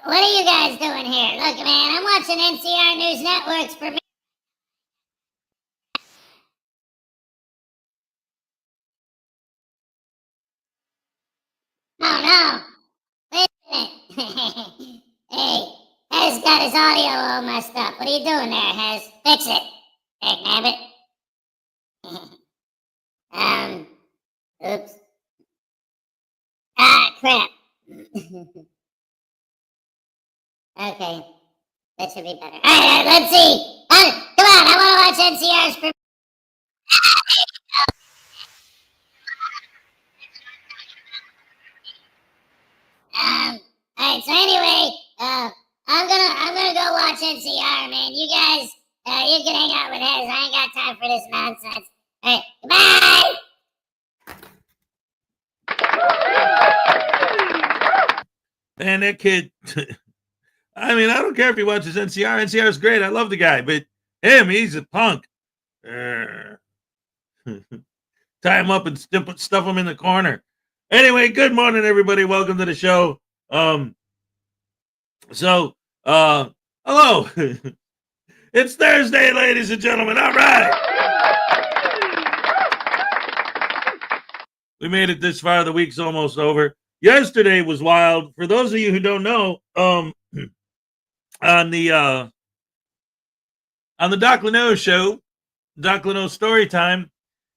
what are you guys doing here? Look, man, I'm watching NCR News Network's premiere. Oh, no. Wait a minute. Hey, Hez got his audio all messed up. What are you doing there, Hez? Fix it. Hey, nabbit. Oops. Ah, crap. Okay, that should be better. All right, let's see. Come on, I want to watch NCR's premiere. All right. So anyway, I'm gonna go watch NCR, man. You guys, you can hang out with Hez. I ain't got time for this nonsense. All right, goodbye. Man, that kid. I mean, I don't care if he watches NCR. NCR is great. I love the guy, but him, he's a punk. Tie him up and stuff him in the corner. Anyway, good morning, everybody. Welcome to the show. Hello. It's Thursday, ladies and gentlemen. All right. We made it this far. The week's almost over. Yesterday was wild. For those of you who don't know, on the Doc Leno show, Doc Leno Story Time,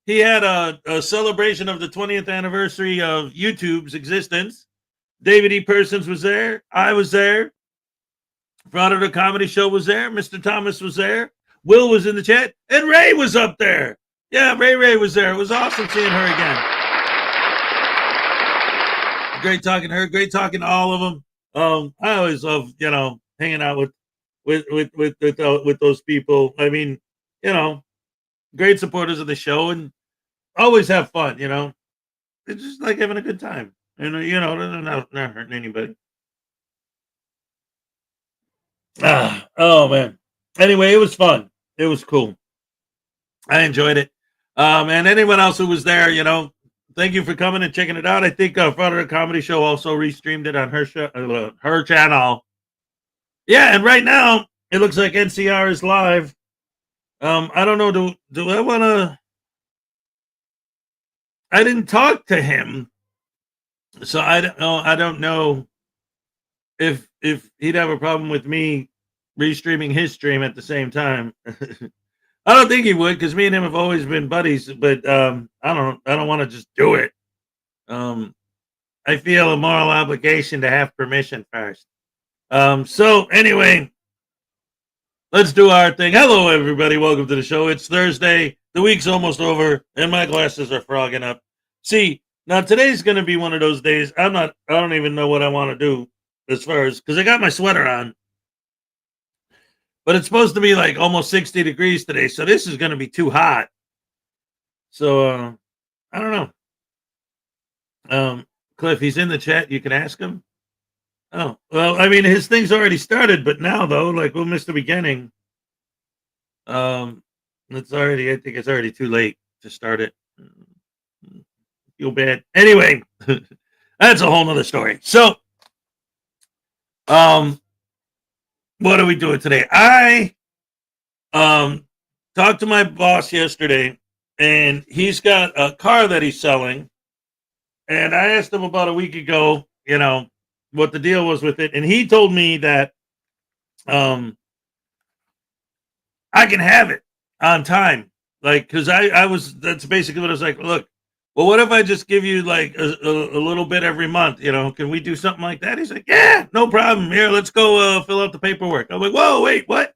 he had a celebration of the 20th anniversary of YouTube's existence. David E. Persons was there. I was there. Frauditor Comedy Show was there. Mr. Thomas was there. Will was in the chat. And Ray was up there. Yeah, Ray was there. It was awesome seeing her again. Great talking to her. Great talking to all of them. I always love, hanging out with those people. I mean, great supporters of the show and always have fun. It's just like having a good time. And not hurting anybody. Oh man. Anyway, it was fun. It was cool. I enjoyed it. And anyone else who was there, thank you for coming and checking it out. I think Frauditor Comedy Show also restreamed it on her channel. Yeah, and right now it looks like NCR is live. I don't know. Do I want to? I didn't talk to him, so I don't know. I don't know if he'd have a problem with me restreaming his stream at the same time. I don't think he would, because me and him have always been buddies. But I don't want to just do it. I feel a moral obligation to have permission first. So anyway, let's do our thing. Hello, everybody. Welcome to the show. It's Thursday. The week's almost over, and my glasses are frogging up. See, now today's going to be one of those days. I don't even know what I want to do as far as, because I got my sweater on. But it's supposed to be like almost 60 degrees today, so this is going to be too hot. So, I don't know. Cliff, he's in the chat. You can ask him. Oh, well, I mean, his thing's already started, but now, though, like, we'll miss the beginning. I think it's already too late to start it. Feel bad. Anyway, that's a whole nother story. So, what are we doing today? I talked to my boss yesterday, and he's got a car that he's selling. And I asked him about a week ago, what the deal was with it. And he told me that I can have it on time. Like, because that's basically what I was like, look, well, what if I just give you like a little bit every month? Can we do something like that? He's like, yeah, no problem. Here, let's go fill out the paperwork. I'm like, whoa, wait, what?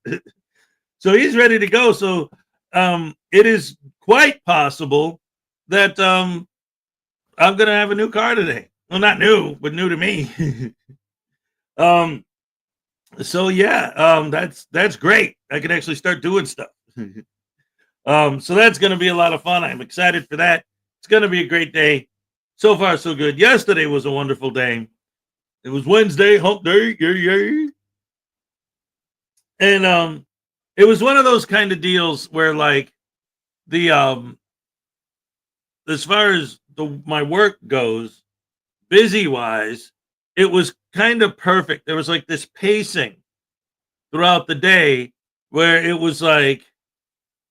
So he's ready to go. So it is quite possible that I'm going to have a new car today. Well, not new, but new to me. So yeah, that's great. I can actually start doing stuff. So that's going to be a lot of fun. I'm excited for that. It's going to be a great day. So far, so good. Yesterday was a wonderful day. It was Wednesday, hump day. Yay. And it was one of those kind of deals where, like, the as far as my work goes, busy wise, it was kind of perfect. There was like this pacing throughout the day where it was like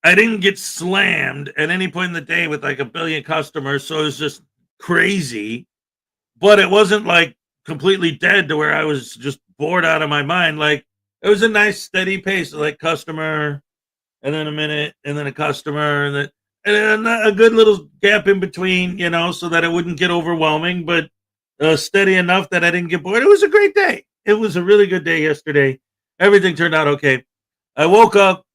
I didn't get slammed at any point in the day with like a billion customers, so it was just crazy. But it wasn't like completely dead to where I was just bored out of my mind. Like it was a nice steady pace, like customer, and then a minute, and then a customer, and then a good little gap in between, so that it wouldn't get overwhelming, but steady enough that I didn't get bored. It was a great day. It was a really good day yesterday. Everything turned out okay. I woke up.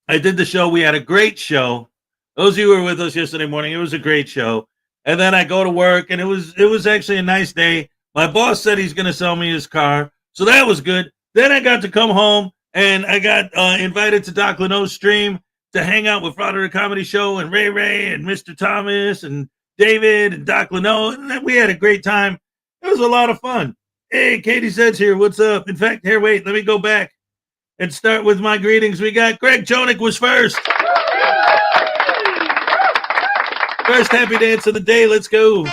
I did the show. We had a great show. Those of you who were with us yesterday morning, it was a great show. And then I go to work, and it was actually a nice day. My boss said he's going to sell me his car, so that was good. Then I got to come home, and I got invited to Doc Leno's stream to hang out with Frauditor Comedy Show and Ray and Mr. Thomas and David and Doc Leno, and then we had a great time. It was a lot of fun. Hey, Katie says here, what's up? In fact, here, wait, let me go back and start with my greetings. We got Greg Jonick was first. First happy dance of the day. Let's go.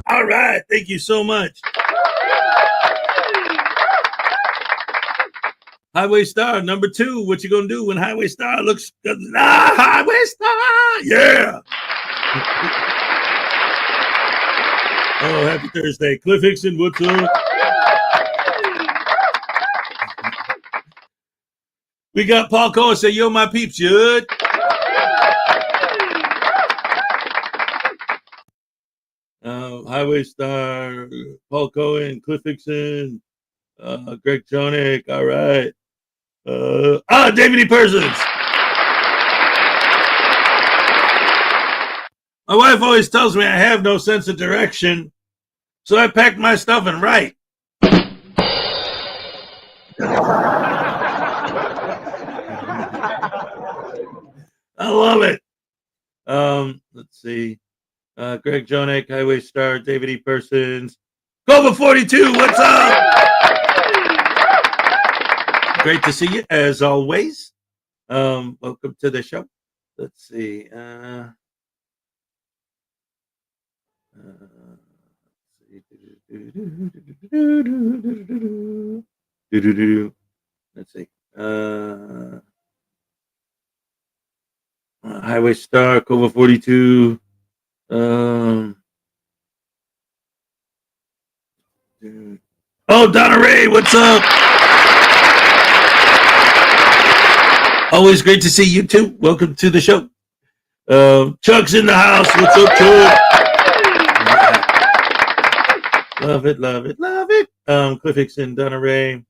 All right. Thank you so much. Highway Star, number 2. What you gonna do when Highway Star looks good? Highway Star. Yeah. Oh, happy Thursday. Cliff Hickson, what's up? We got Paul Cohen say, yo, my peeps, you. Highway Star, Paul Cohen, Cliff Hickson, Greg Jonick. All right. David E. Persons. My wife always tells me I have no sense of direction, so I packed my stuff and write. I love it. Let's see. Greg Jonick, Highway Star, David E. Persons. Cobra 42, what's up? Great to see you, as always. Welcome to the show. Let's see. Let's see. Highway Star, Cobra 42. Oh, Donna Ray, what's up? Always great to see you too. Welcome to the show. Chuck's in the house. What's up, Chuck? Love it, love it, love it. Cliff Hickson, Donna Ray.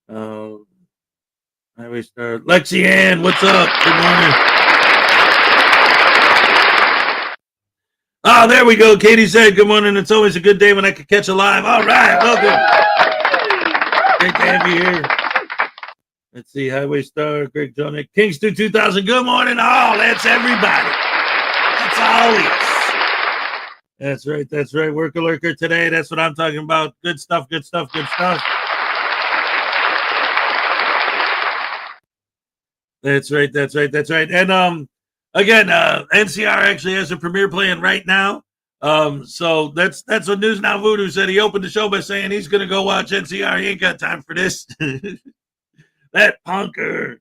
Highway Star. Lexi Ann, what's up? Good morning. Oh, there we go. Katie said, good morning. It's always a good day when I can catch a live. All right, welcome. Great to have you here. Let's see. Highway Star, Greg Jonick, Kingston 2000. Good morning, all. That's everybody. That's always. That's right. That's right. Worker lurker today. That's what I'm talking about. Good stuff. Good stuff. Good stuff. That's right. That's right. That's right. And again, NCR actually has a premiere playing right now. So that's what News Now Voodoo said. He opened the show by saying he's gonna go watch NCR. He ain't got time for this. That punker.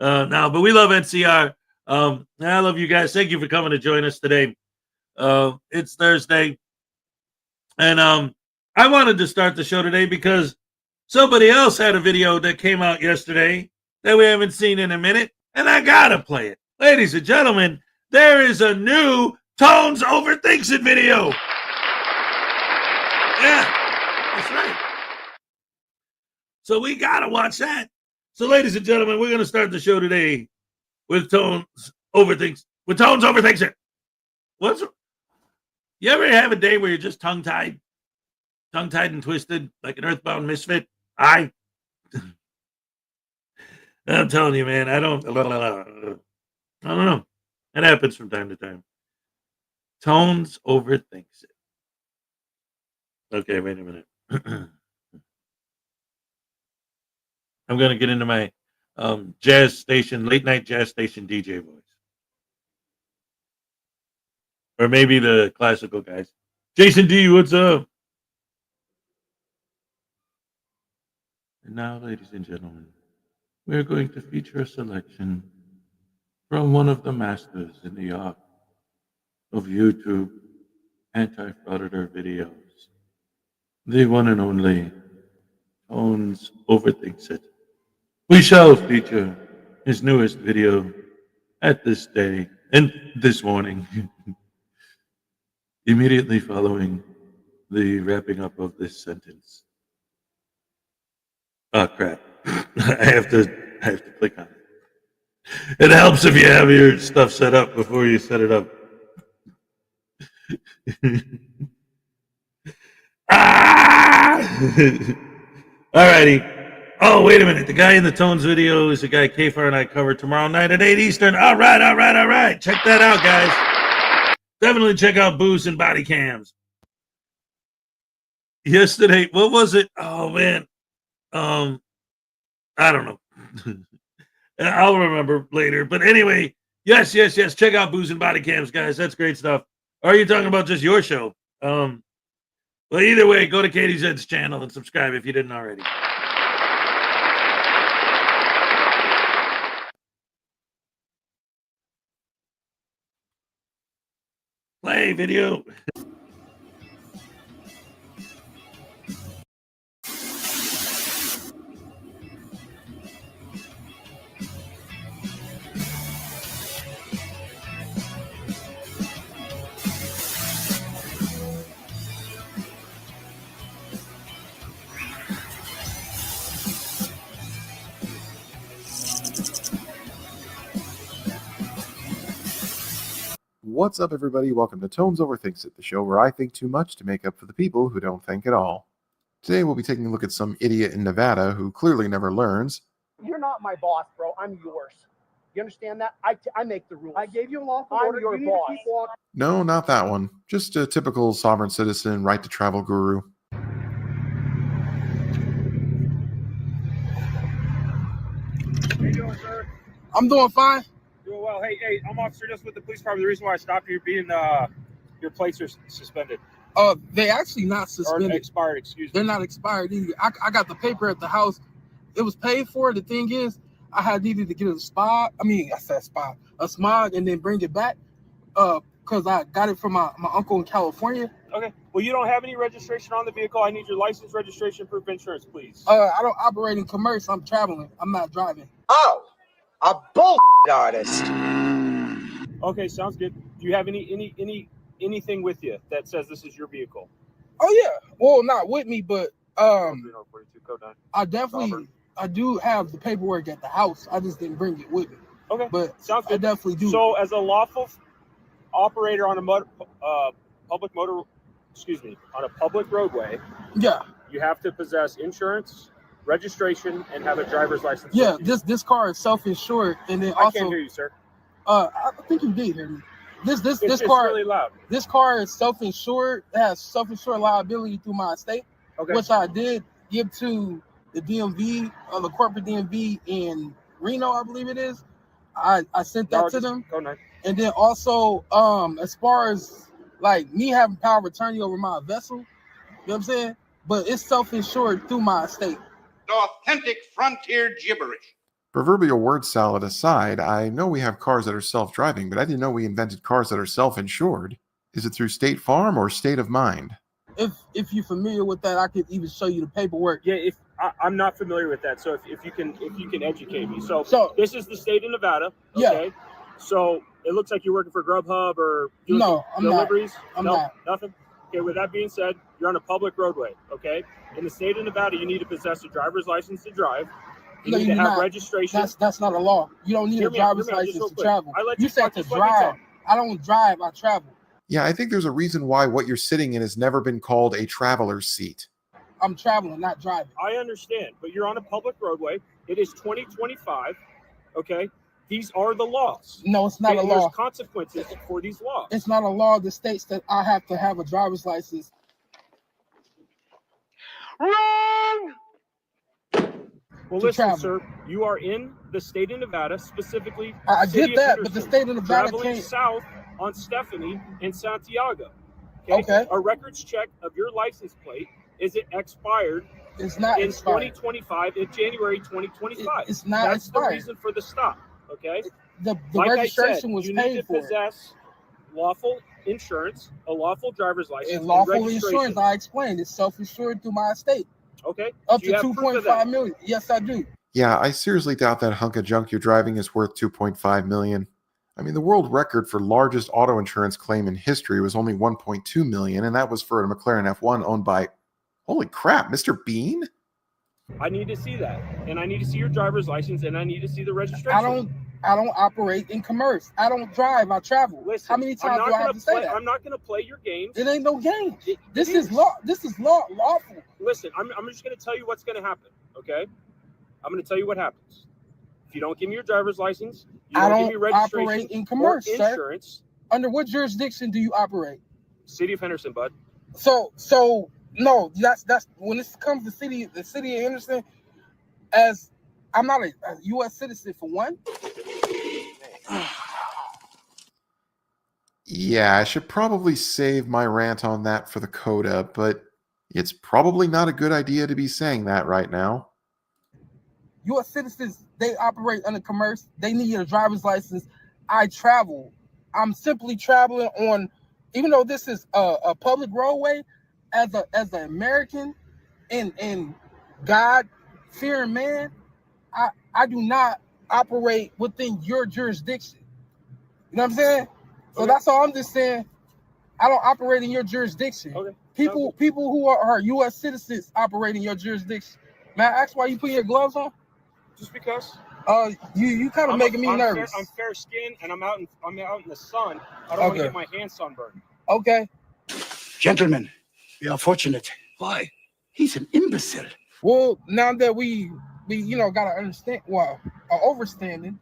No, but we love NCR. I love you guys. Thank you for coming to join us today. It's Thursday, and I wanted to start the show today because somebody else had a video that came out yesterday that we haven't seen in a minute, and I gotta play it. Ladies and gentlemen, there is a new Tones Overthinks It video. Yeah, that's right. So we gotta watch that. So, ladies and gentlemen, we're gonna start the show today with Tones Overthinks It. You ever have a day where you're just tongue-tied and twisted like an earthbound misfit? I'm telling you, man, I don't know. It happens from time to time. Tones overthinks it. Okay, wait a minute. I'm going to get into my jazz station, late night jazz station DJ voice. Or maybe the classical guys. Jason D, what's up? And now, ladies and gentlemen, we're going to feature a selection from one of the masters in the art of YouTube anti-frauditor videos, the one and only Tones Overthinks It. We shall feature his newest video at this day and this morning, immediately following the wrapping up of this sentence. Oh crap! I have to click on it. It helps if you have your stuff set up before you set it up. Alrighty. Oh, wait a minute. The guy in the Tones video is the guy Kfar and I cover tomorrow night at 8 Eastern. All right. Check that out, guys. Definitely check out Booze and Body Cams. Yesterday, what was it? Oh, man. I don't know. I'll remember later. But anyway, yes. Check out Booze and Body Cams, guys. That's great stuff. Or are you talking about just your show? Well, either way, go to Katie Zed's channel and subscribe if you didn't already. Play video. What's up, everybody? Welcome to Tones Overthinks It, the show where I think too much to make up for the people who don't think at all. Today we'll be taking a look at some idiot in Nevada who clearly never learns. You're not my boss, bro. I'm yours. You understand that? I make the rules. I gave you a lawful order. I'm your boss. No, not that one. Just a typical sovereign citizen, right to travel guru. How you doing, sir? I'm doing fine. Doing well. Hey, I'm Officer just with the police department. The reason why I stopped you being your plates are suspended. They actually not suspended. Or expired, excuse me. They're not expired either. I got the paper at the house. It was paid for. The thing is, I had needed to get a smog, and then bring it back. Because I got it from my uncle in California. Okay. Well, you don't have any registration on the vehicle. I need your license, registration, proof of insurance, please. I don't operate in commerce. I'm traveling. I'm not driving. Oh, a bull artist. Okay, sounds good. Do you have anything with you that says this is your vehicle? Oh yeah. Well, not with me, but 42, code 9. I do have the paperwork at the house. I just didn't bring it with me. Okay, but sounds good. I definitely do. So, as a lawful operator on a public roadway, yeah, you have to possess insurance, registration, and have a driver's license. Yeah, this car is self-insured, and then also. I can't hear you, sir. I think you did hear me. This it's car really loud. This car is self-insured. It has self-insured liability through my estate, which I did give to the DMV, the corporate DMV in Reno, I believe it is. I sent that to them. And then also, as far as like me having power of attorney over my vessel, you know what I'm saying? But it's self-insured through my estate. Authentic frontier gibberish. Proverbial word salad aside, I know we have cars that are self-driving, but I didn't know we invented cars that are self-insured. Is it through State Farm or State of Mind? If you're familiar with that, I could even show you the paperwork. Yeah, I'm not familiar with that, so if you can educate me. So this is the state of Nevada. Okay. Yeah. So it looks like you're working for Grubhub or doing deliveries. I'm not. Nothing. Okay. With that being said, you're on a public roadway. Okay. In the state of Nevada, you need to possess a driver's license to drive. You need to have registration. That's not a law. You don't need a driver's license to travel. You said to drive. I don't drive. I travel. Yeah, I think there's a reason why what you're sitting in has never been called a traveler's seat. I'm traveling, not driving. I understand, but you're on a public roadway. It is 2025. Okay. These are the laws. No, it's not a law. There's consequences for these laws. It's not a law that states that I have to have a driver's license. Wrong! Well, listen, sir, you are in the state of Nevada, specifically. I get that, but the state of Nevada traveling south on Stephanie and Santiago. Okay. A records check of your license plate, is it expired? It's not in expired. 2025, in January 2025. It's not That's expired. the reason for the stop. Okay. The like registration I said, was you paid need to for. possess lawful insurance, a lawful driver's license, And lawful registration. insurance, I explained, it's self-insured through my estate. Okay. Up to 2.5 million. Yes, I do. Yeah, I seriously doubt that hunk of junk you're driving is worth 2.5 million. I mean, the world record for largest auto insurance claim in history was only 1.2 million, and that was for a McLaren F1 owned by, holy crap, Mr. Bean? I need to see that, and I need to see your driver's license, and I need to see the registration. I don't operate in commerce. I don't drive. I travel. Listen, how many times do I have to say that? I'm not going to play your games. It ain't no game. This is law. This is lawful. Listen, I'm just going to tell you what's going to happen. Okay, I'm going to tell you what happens. If you don't give me your driver's license, you don't give me registration operate in commerce, or insurance. Sir. Under what jurisdiction do you operate? City of Henderson, bud. So no, that's when it comes to the city of Henderson, as I'm not a U.S. citizen for one. Yeah, I should probably save my rant on that for the coda, but it's probably not a good idea to be saying that right now. U.S. citizens, they operate under commerce. They need a driver's license. I travel. I'm simply traveling on, even though this is a public roadway, as an American and God-fearing man, I do not operate within your jurisdiction. You know what I'm saying? So that's all I'm just saying. I don't operate in your jurisdiction. Okay. People who are U.S. citizens operate in your jurisdiction. May I ask why you put your gloves on? Just because. You kind of making me nervous. I'm fair skinned and I'm out in the sun. I don't want to get my hands sunburned. Okay. Gentlemen, we are fortunate. Why? He's an imbecile. Well, now that we gotta understand, overstanding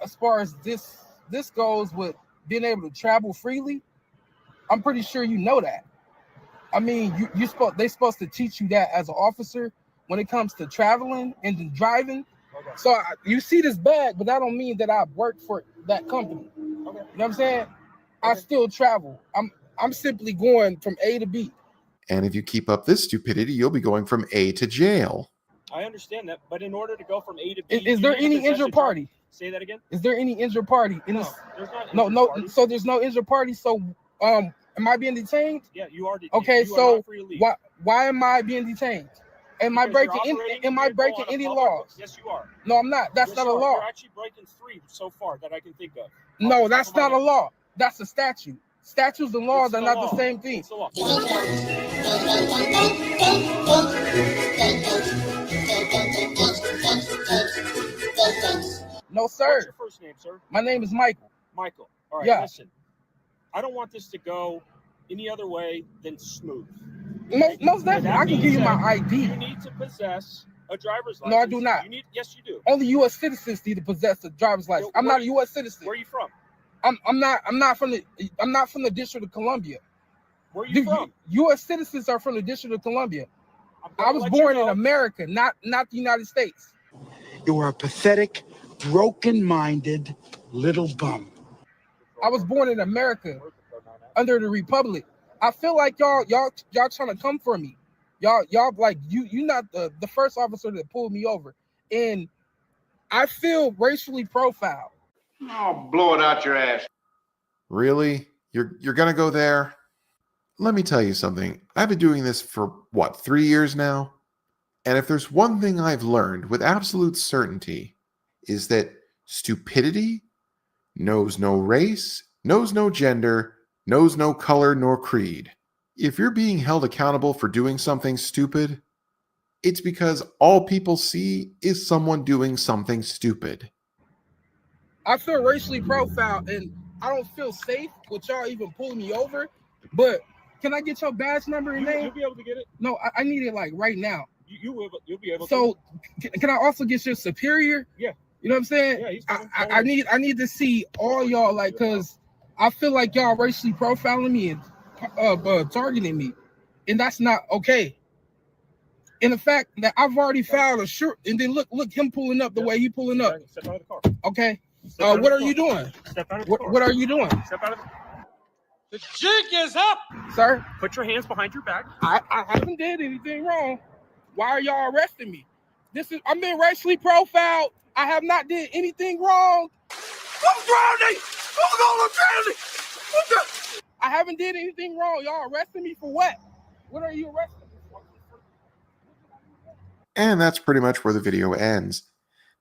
as far as this goes with being able to travel freely, I'm pretty sure you know that. I mean, they're supposed to teach you that as an officer when it comes to traveling and driving. Okay. So you see this bag, but that don't mean that I work for that company. Okay. You know what I'm saying? Okay. I still travel. I'm simply going from A to B. And if you keep up this stupidity, you'll be going from A to jail. I understand that, but in order to go from A to B, is there any injured party? Say that again. Is there any injured party in this? There's not. No. So there's no injured party. So am I being detained? Yeah, you are detained. Okay, so why am I being detained? Am I breaking any laws? Yes, you are. No, I'm not. That's not a law. You're actually breaking 3 so far that I can think of. No, that's not a law. That's a statute. Statutes and laws are not the same thing. It's a law. No, sir. What's your first name, sir? My name is Michael. Michael. All right, yeah. Listen. I don't want this to go any other way than smooth. Most definitely. I can give you my ID. You need to possess a driver's license. No, I do not. Yes, you do. Only U.S. citizens need to possess a driver's license. I'm not a U.S. citizen. Where are you from? I'm not from the District of Columbia. Where are you from? U.S. citizens are from the District of Columbia. I was born in America, not the United States. You are a pathetic, broken-minded little bum. I was born in America under the Republic. I feel like y'all trying to come for me. Y'all like you not the first officer that pulled me over, and I feel racially profiled. Oh, blow it out your ass. Really? You're gonna go there? Let me tell you something. I've been doing this for 3 years now? And if there's one thing I've learned with absolute certainty, is that stupidity knows no race, knows no gender, knows no color nor creed. If you're being held accountable for doing something stupid, it's because all people see is someone doing something stupid. I feel racially profiled, and I don't feel safe with y'all even pulling me over. But can I get your badge number and name? You'll be able to get it. No, I need it like right now. You'll be able to. So can I also get your superior? Yeah. You know what I'm saying? Yeah, he's I need to see all y'all, like, because I feel like y'all racially profiling me and targeting me, and that's not okay. And the fact that I've already filed a shirt, and then look him pulling up the way he pulling up. Step out of the car. Okay. What are you doing? Step out of the car. What are you doing? Step out of the The jig is up, sir. Put your hands behind your back. I haven't did anything wrong. Why are y'all arresting me? I'm being racially profiled. I have not did anything wrong. I'm drowning. I'm drowning. I haven't did anything wrong. Y'all arresting me for what? What are you arresting me for? And that's pretty much where the video ends.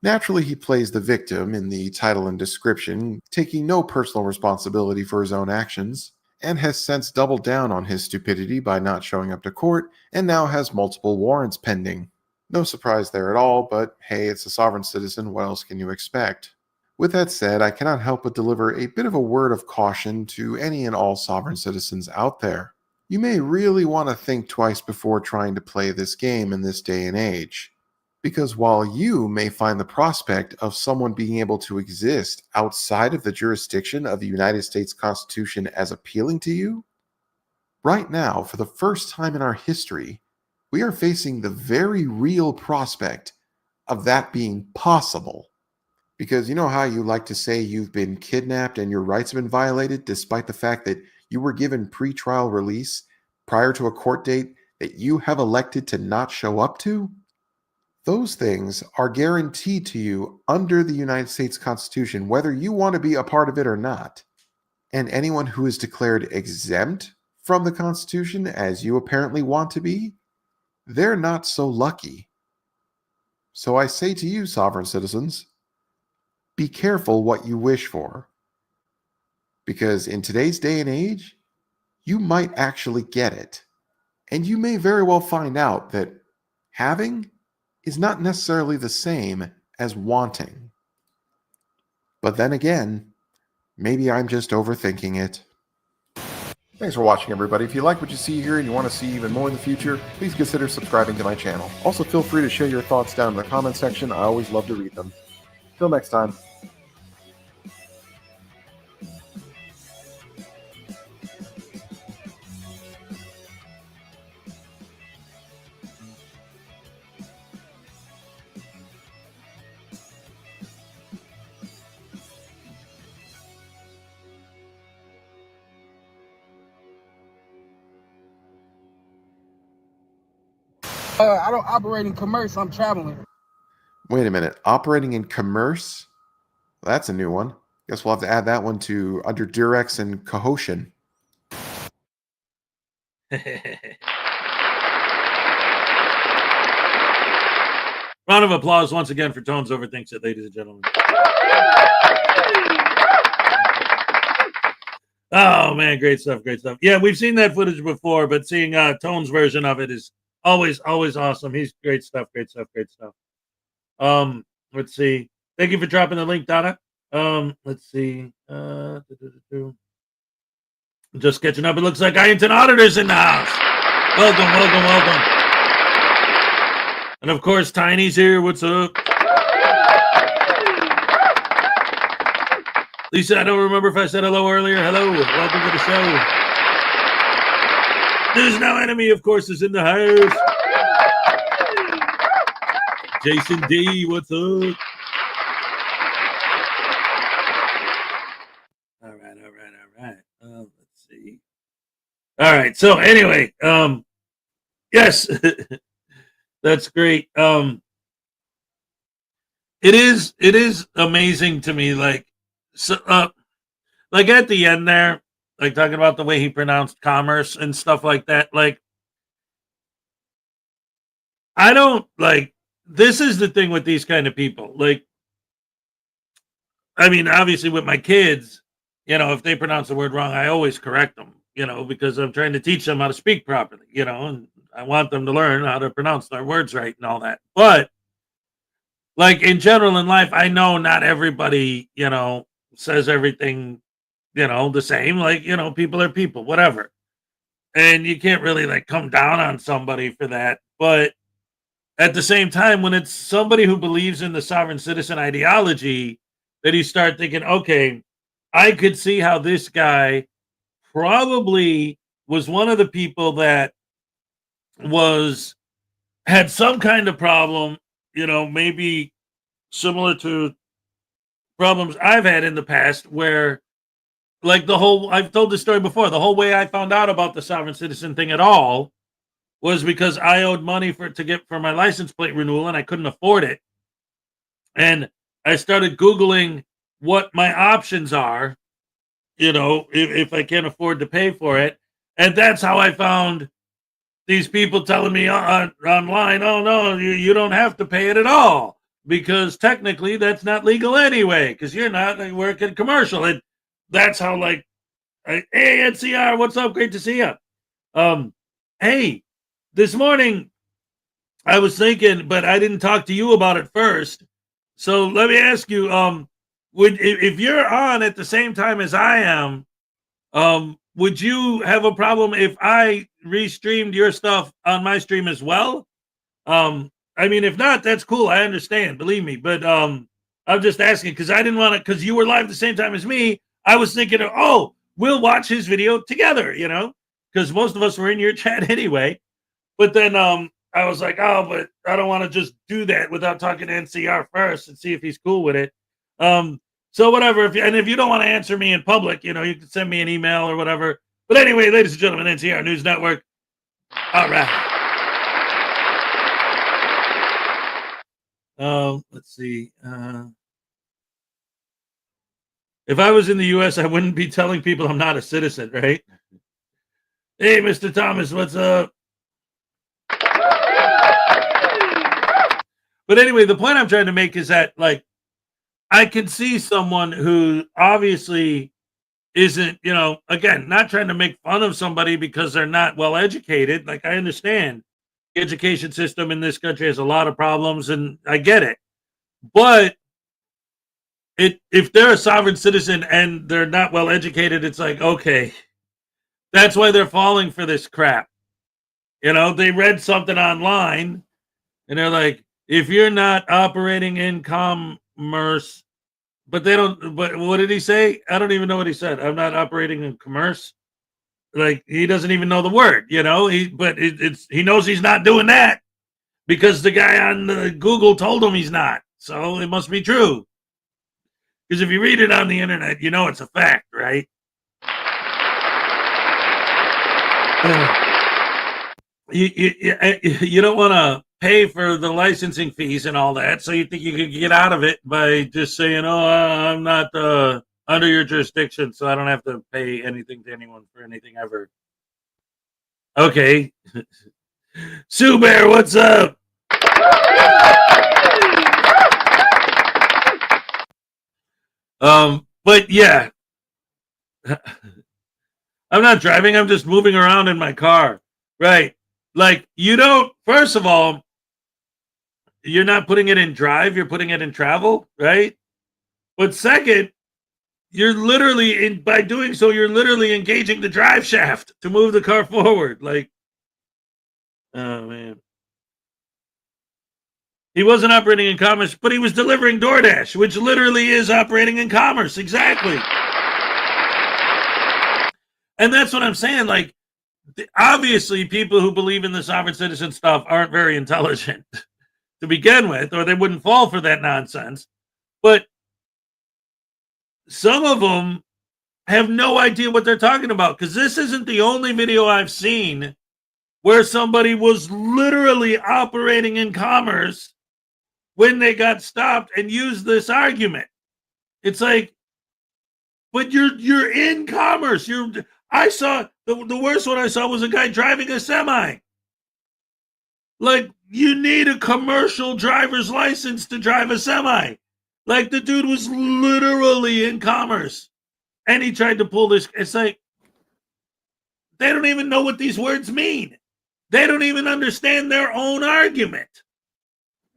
Naturally, he plays the victim in the title and description, taking no personal responsibility for his own actions, and has since doubled down on his stupidity by not showing up to court, and now has multiple warrants pending. No surprise there at all, but hey, it's a sovereign citizen, what else can you expect? With that said, I cannot help but deliver a bit of a word of caution to any and all sovereign citizens out there. You may really want to think twice before trying to play this game in this day and age. Because while you may find the prospect of someone being able to exist outside of the jurisdiction of the United States Constitution as appealing to you, right now, for the first time in our history, we are facing the very real prospect of that being possible. Because you know how you like to say you've been kidnapped and your rights have been violated despite the fact that you were given pretrial release prior to a court date that you have elected to not show up to? Those things are guaranteed to you under the United States Constitution, whether you want to be a part of it or not. And anyone who is declared exempt from the Constitution, as you apparently want to be, they're not so lucky. So I say to you, sovereign citizens, be careful what you wish for. Because in today's day and age, you might actually get it. And you may very well find out that having is not necessarily the same as wanting. But then again, maybe I'm just overthinking it. Thanks for watching, everybody. If you like what you see here and you want to see even more in the future, please consider subscribing to my channel. Also, feel free to share your thoughts down in the comment section. I always love to read them. Till next time. I don't operate in commerce. I'm traveling. Wait a minute. Operating in commerce? That's a new one. Guess we'll have to add that one to under Durex and Cohotion. Round of applause once again for Tones Overthinks It, ladies and gentlemen. Oh man, great stuff, great stuff. Yeah, we've seen that footage before, but seeing Tone's version of it is always awesome. He's great stuff. Let's see. Thank you for dropping the link, Donna. Let's see. Just catching up. It looks like Ironton Auditor's in the house. Welcome. And of course, Tiny's here. What's up? Lisa, I don't remember if I said hello earlier. Hello. Welcome to the show. There's no enemy, of course, is in the house. Jason D, what's up? All right. Let's see. All right. So anyway, yes, that's great. It is amazing to me, like at the end there, like talking about the way he pronounced commerce and stuff like that. Like, I don't like. This is the thing with these kind of people. Like, I mean, obviously with my kids, if they pronounce the word wrong, I always correct them, because I'm trying to teach them how to speak properly, and I want them to learn how to pronounce their words right and all that. But like in general in life, I know not everybody, says everything, the same. Like, people are people, whatever. And you can't really like come down on somebody for that. But at the same time, when it's somebody who believes in the sovereign citizen ideology, that you start thinking, okay, I could see how this guy probably was one of the people that had some kind of problem, maybe similar to problems I've had in the past, where like I've told this story before. The whole way I found out about the sovereign citizen thing at all was because I owed money to get for my license plate renewal and I couldn't afford it. And I started Googling what my options are, if I can't afford to pay for it. And that's how I found these people telling me online, oh, no, you don't have to pay it at all because technically that's not legal anyway because you're not working commercial. And that's how, hey, NCR, what's up? Great to see you. Hey, this morning I was thinking, but I didn't talk to you about it first. So let me ask you, if you're on at the same time as I am, would you have a problem if I restreamed your stuff on my stream as well? I mean, if not, that's cool. I understand, believe me. But I'm just asking because I didn't want to, because you were live at the same time as me. I was thinking, we'll watch his video together, because most of us were in your chat anyway. But then I was like, but I don't want to just do that without talking to NCR first and see if he's cool with it. So whatever, if you don't want to answer me in public, you can send me an email or whatever. But anyway, ladies and gentlemen, NCR News Network. All right. Let's see. If I was in the U.S., I wouldn't be telling people I'm not a citizen, right? Hey, Mr. Thomas, what's up? But anyway, the point I'm trying to make is that, I can see someone who obviously isn't, again, not trying to make fun of somebody because they're not well educated. Like, I understand the education system in this country has a lot of problems, and I get it. But if they're a sovereign citizen and they're not well educated, it's like, okay, that's why they're falling for this crap. They read something online and they're like, if you're not operating in commerce, but what did he say? I don't even know what he said. I'm not operating in commerce. Like, he doesn't even know the word, he knows he's not doing that because the guy on Google told him he's not. So it must be true. Because if you read it on the internet, it's a fact, right? You don't want to pay for the licensing fees and all that, so you think you could get out of it by just saying, I'm not under your jurisdiction, so I don't have to pay anything to anyone for anything ever. Okay. Sue Bear, what's up? But yeah, I'm not driving. I'm just moving around in my car. Right. Like, first of all, you're not putting it in drive. You're putting it in travel. Right. But second, by doing so, you're literally engaging the drive shaft to move the car forward. Like, oh man. He wasn't operating in commerce, but he was delivering DoorDash, which literally is operating in commerce. Exactly. And that's what I'm saying. Like, obviously, people who believe in the sovereign citizen stuff aren't very intelligent to begin with, or they wouldn't fall for that nonsense. But some of them have no idea what they're talking about, because this isn't the only video I've seen where somebody was literally operating in commerce when they got stopped and used this argument. It's like, but you're in commerce. I saw the worst one I saw was a guy driving a semi. Like, you need a commercial driver's license to drive a semi. Like, the dude was literally in commerce. And he tried to pull this. It's like, they don't even know what these words mean. They don't even understand their own argument.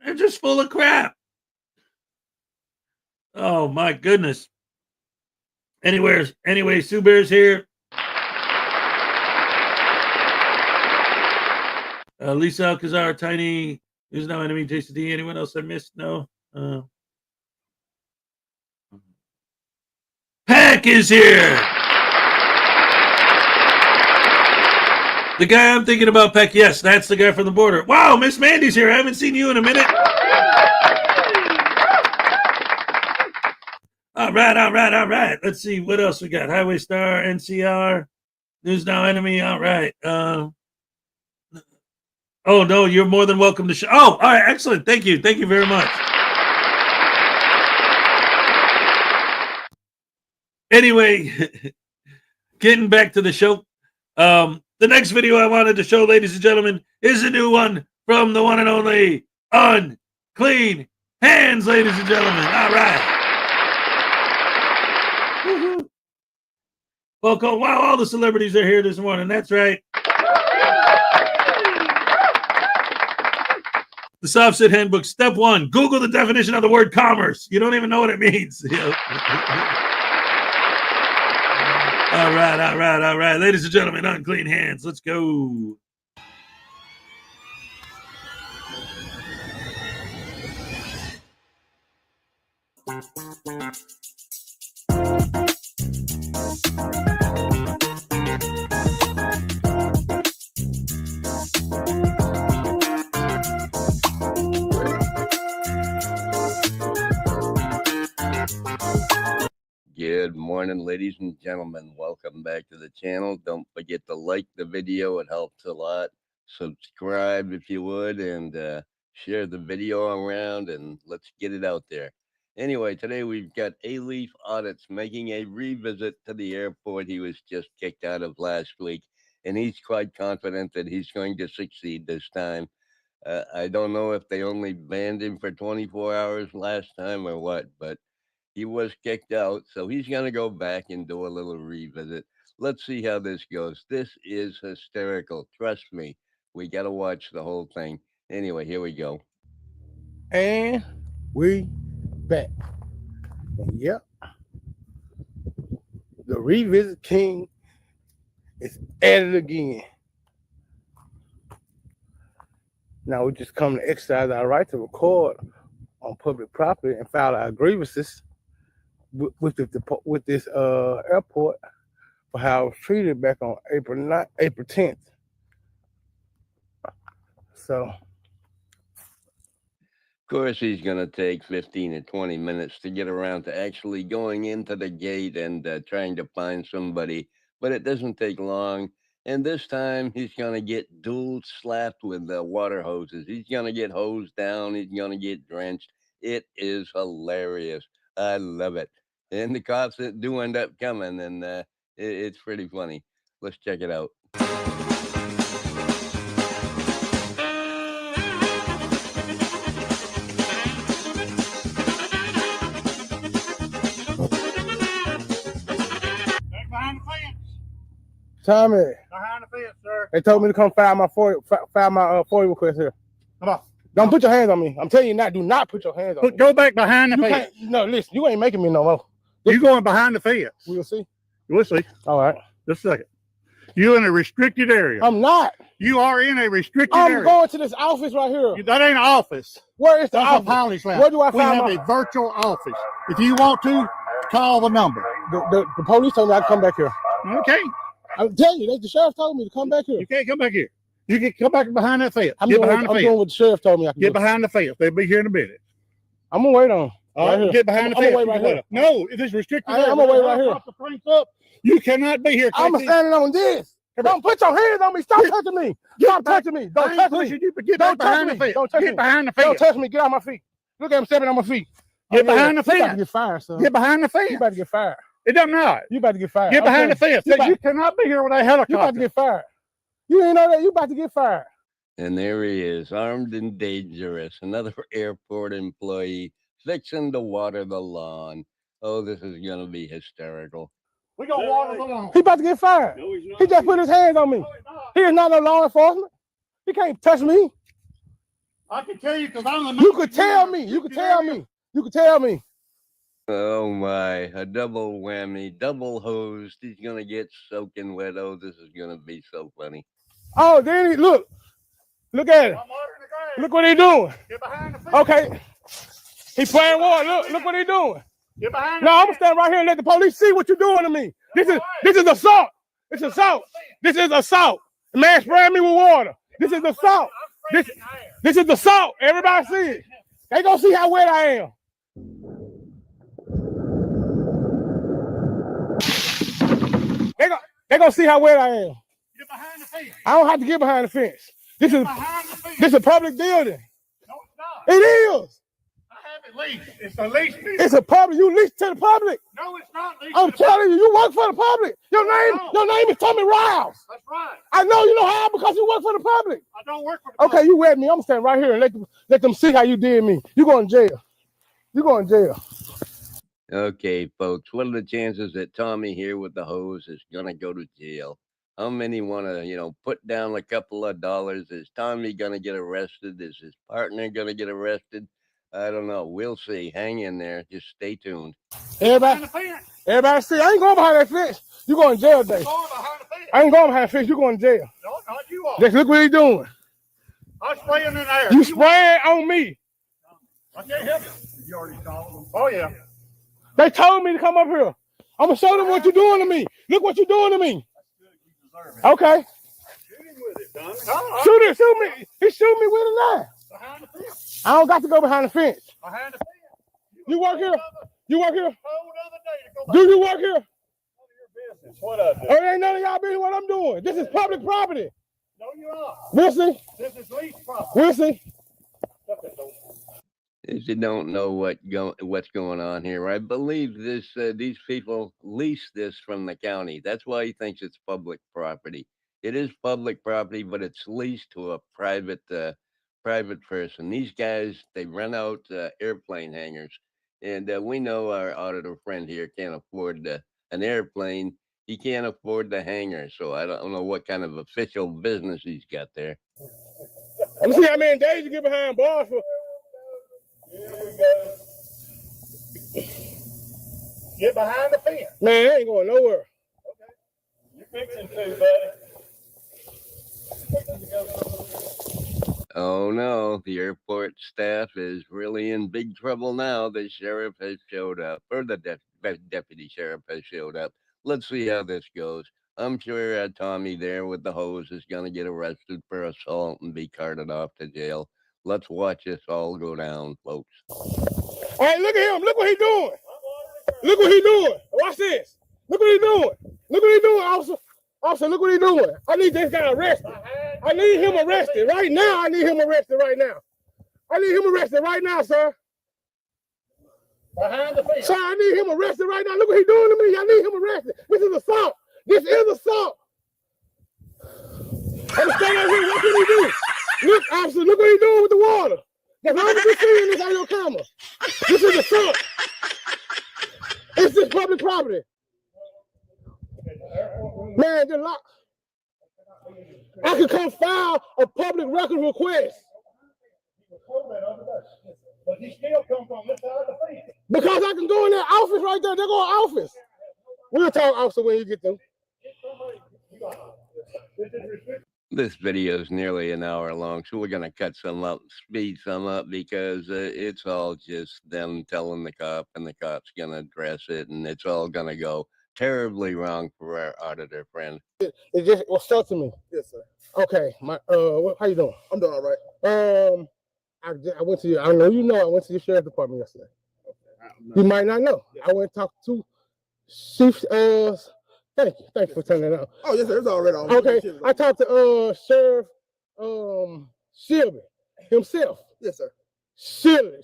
They're just full of crap. Oh, my goodness. Anyway, Sue Bear's here. Lisa Alcazar, Tiny, who's now enemy, Jason D. Anyone else I missed? No. Peck is here. The guy I'm thinking about, Peck. Yes, that's the guy from the border. Wow, Miss Mandy's here. I haven't seen you in a minute. All All right. Let's see what else we got. Highway Star, NCR, News Now Enemy. All right. Oh no, you're more than welcome to show. Oh, all right, excellent. Thank you very much. Anyway, getting back to the show. The next video I wanted to show, ladies and gentlemen, is a new one from the one and only Unclean Hands, ladies and gentlemen. All right. Woo-hoo. Welcome. Wow, all the celebrities are here this morning. That's right. The Soft Sit Handbook. Step 1, Google the definition of the word commerce. You don't even know what it means. All right. Ladies and gentlemen, Unclean Hands. Let's go. Good morning, ladies and gentlemen. Welcome back to the channel. Don't forget to like the video. It helps a lot. Subscribe if you would, and share the video around, and let's get it out there. Anyway, today we've got A-Leaf Audits making a revisit to the airport he was just kicked out of last week, and he's quite confident that he's going to succeed this time. I don't know if they only banned him for 24 hours last time or what, but he was kicked out, so he's going to go back and do a little revisit. Let's see how this goes. This is hysterical. Trust me, we got to watch the whole thing. Anyway, here we go. And we back. And yep. The revisit king is at it again. Now we just come to exercise our right to record on public property and file our grievances with this airport for how it was treated back on April 10th. So, of course, he's going to take 15 to 20 minutes to get around to actually going into the gate and trying to find somebody, but it doesn't take long. And this time he's going to get dual slapped with the water hoses. He's going to get hosed down. He's going to get drenched. It is hilarious. I love it. And the cops do end up coming, and it's pretty funny. Let's check it out. Behind the fence. Tommy, Behind the fence, sir. they told me to come file my FOIA request here. Come on. Don't put your hands on me. I'm telling you now, do not put your hands on me. Go back behind the You fence. can't, no, listen, you ain't making me no more. You going behind the fence. We'll see. We'll see. All right. Just a second. You in a restricted area. I'm not. You are in a restricted I'm area. going to this office right here. That ain't an office. Where is the That's office? a police lounge. Where do I We find have a virtual office. If you want to, call the number. The police told me I'd come back here. Okay. I'm telling you, the sheriff told me to come back here. You can't come back here. You can come back behind that fence. I'm Get doing behind the what fence. the sheriff told me I can Get do. behind the fence. They'll be here in a minute. I'm gonna wait on. Right here. Get behind the I'm fence. gonna wait right here. No, it is restricted. I'm gonna wait right here. You cannot be here. I'm standing on this. Don't put your hands on me. Stop touching me. Stop touching me. Don't touch me. Get Don't touch behind me. the fence. Don't touch Get me. behind the Don't fence. touch me. Get out my feet. Look at him stepping on my feet. Get behind the You about to fence. get fired, son. Get behind the You fence. about to get fired. It does not. You about to get fired. Get behind the fence. You You cannot be here with a helicopter. You about to get fired. You ain't know that. You about to get fired. And there he is, armed and dangerous. Another airport employee fixing to water the lawn. Oh, this is going to be hysterical. We gonna water the lawn. He about to get fired. No, he's not. He just put his hands on me. No, he's not. He is not no law enforcement. He can't touch me. I can tell you because I'm the. You could tell me. You could tell me. You could tell me. Oh my, a double whammy, double hosed. He's going to get soaking wet. Oh, this is going to be so funny. Oh, then he look. Look at it. I'm watering the grass. Look what he doing. Get behind the fence. Okay. He playing war. Look what he doing. Get behind the No, I'm gonna fence. stand right here and let the police see what you're doing to me. This is assault. It's assault. This is assault. The man spraying me with water. This is assault. This is assault. Everybody see it. They gonna see how wet I am. They gonna see how wet I am. Get behind the fence. I don't have to get behind the fence. This is a public building. No, it's not. It is. I have it leased. It's a lease building. It's a public. You lease to the public. No, it's not leased. I'm telling you, you work for the public. Your name is Tommy Riles. That's right. I know you know how because you work for the public. I don't work for the public. Okay, you read me. I'm standing right here and let them see how you did me. You going to jail. You going to jail. Okay, folks, what are the chances that Tommy here with the hose is gonna go to jail? How many want to, put down a couple of dollars? Is Tommy gonna get arrested? Is his partner gonna get arrested? I don't know. We'll see. Hang in there. Just stay tuned. Everybody see. I ain't going behind that fence. You going to jail, Dave. I ain't going behind the fence. You going to jail. No, not you are. Just look what he's doing. I'm spraying in there. You spraying on me. I can't help it. You already called them. Oh, yeah. They told me to come up here. I'm going to show them what you're doing to me. Look what you're doing to me. Okay. Shoot him with it, Tommy. Shoot me. He shoot me with it now. Behind the fence. I don't got to go behind the fence. Behind the fence. You work here? You work here? Do you work here? None of your business. What I do? Oh, it ain't none of y'all business what I'm doing. This is public property. No, you're not. We'll see. This is lease property. We'll see. If you don't know what's going on here, I believe these people lease this from the county. That's why he thinks it's public property. It is public property, but it's leased to a private person. These guys, they rent out airplane hangars, and we know our auditor friend here can't afford an airplane. He can't afford the hangar, so I don't know what kind of official business he's got there. Let me see how many days you get behind bars for. Here we go. Get behind the fence. Man, I ain't going nowhere. Okay. You're fixing to, buddy. Oh no, the airport staff is really in big trouble now. The sheriff has showed up, or the deputy sheriff has showed up. Let's see how this goes. I'm sure Tommy there with the hose is going to get arrested for assault and be carted off to jail. Let's watch this all go down, folks. All right, look at him. Look what he's doing. Look what he's doing. Watch this. Look what he's doing. Look what he's doing, officer. Officer, look what he's doing. I need this guy arrested. I need him arrested right now. I need him arrested right now. I need him arrested right now, sir. Behind the fence. Sir, I need him arrested right now. Look what he's doing to me. I need him arrested. This is assault. This is assault. Understand out here. What can he do? Look, officer, look what he's doing with the water. That's all you're seeing this on your camera. This is assault. It's just public property. Man, the lock. I can come file a public record request. But he still come from this side of the fence. Because I can go in that office right there. They're going office. We'll talk, officer, when you get them. This video is nearly an hour long, so we're going to cut some up, speed some up, because it's all just them telling the cop, and the cop's going to address it, and it's all going to go terribly wrong for our auditor friend. It just was stuck to me. Yes, sir. Okay, how you doing? I'm doing all right. I went to I know you know I went to the sheriff's department yesterday. Okay. You might not know. Yeah. I went and talked to Chief. Thank you for turning that out. Oh yes, sir. It's already on. Okay, I talked to Sheriff Shelby himself. Yes, sir. Swilly.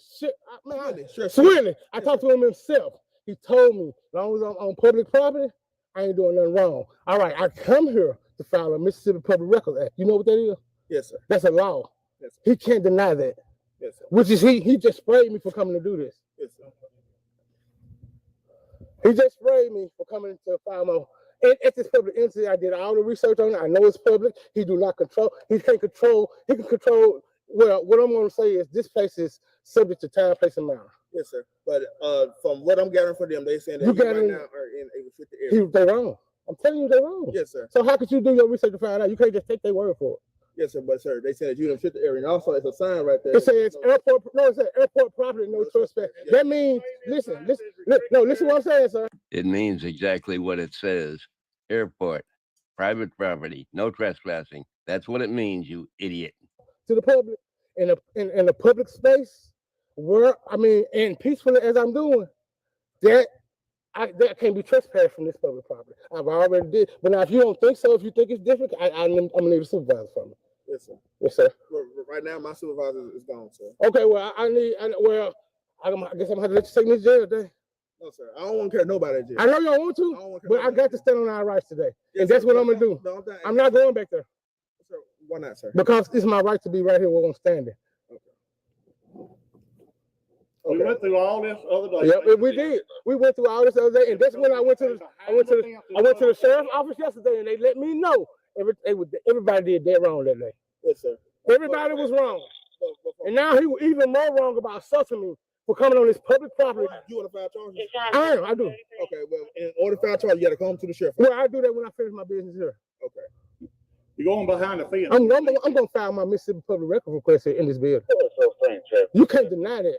I talked to him himself. He told me, as long as I'm on public property, I ain't doing nothing wrong. All right, I come here to file a Mississippi Public Records Act. You know what that is? Yes, sir. That's a law. Yes, sir. He can't deny that. Yes, sir. Which is he just sprayed me for coming to do this. Yes, sir. He just sprayed me for coming to file my. At this public entity, I did all the research on it. I know it's public. He do not control. He can control. Well, what I'm going to say is this place is subject to time, place, and manner. Yes, sir. But from what I'm gathering from them, they saying that you right now are in a restricted area. They're wrong. I'm telling you, they're wrong. Yes, sir. So how could you do your research to find out? You can't just take their word for it. Yes, sir. But sir, they said that you're in a restricted area, and also it's a sign right there. It says airport. No, it says airport property, no trespass. Yes. That means listen what I'm saying, sir. It means exactly what it says. Airport, private property, no trespassing. That's what it means, you idiot. To the public, in a public space, where and peacefully as I'm doing, that that can't be trespassed from this public property. I've already did. But now, if you don't think so, if you think it's different, I'm going to need a supervisor for me. Yes, sir. Yes, sir. Right now, my supervisor is gone, sir. Okay, well, I guess I'm going to have to let you take me to jail today. No, sir. I don't want to carry nobody in jail. I know you don't want to, but I got to stand on our rights today. Yes, and that's what I'm going to do. No, I'm not going back there. Sir, why not, sir? Because it's my right to be right here where I'm standing. We went through all this other day. Yeah, we did. We went through all this other day, and that's when I went to the sheriff's office yesterday, and they let me know everybody did that wrong that day. Yes, sir. Everybody was wrong, and now he was even more wrong about assaulting me for coming on this public property. You want to file charges? I do. Okay, well, in order to file charges, you got to come to the sheriff. Well, I do that when I finish my business here. Okay. You're going behind the fence. I'm going to file my Mississippi public record request in this building. You can't deny that.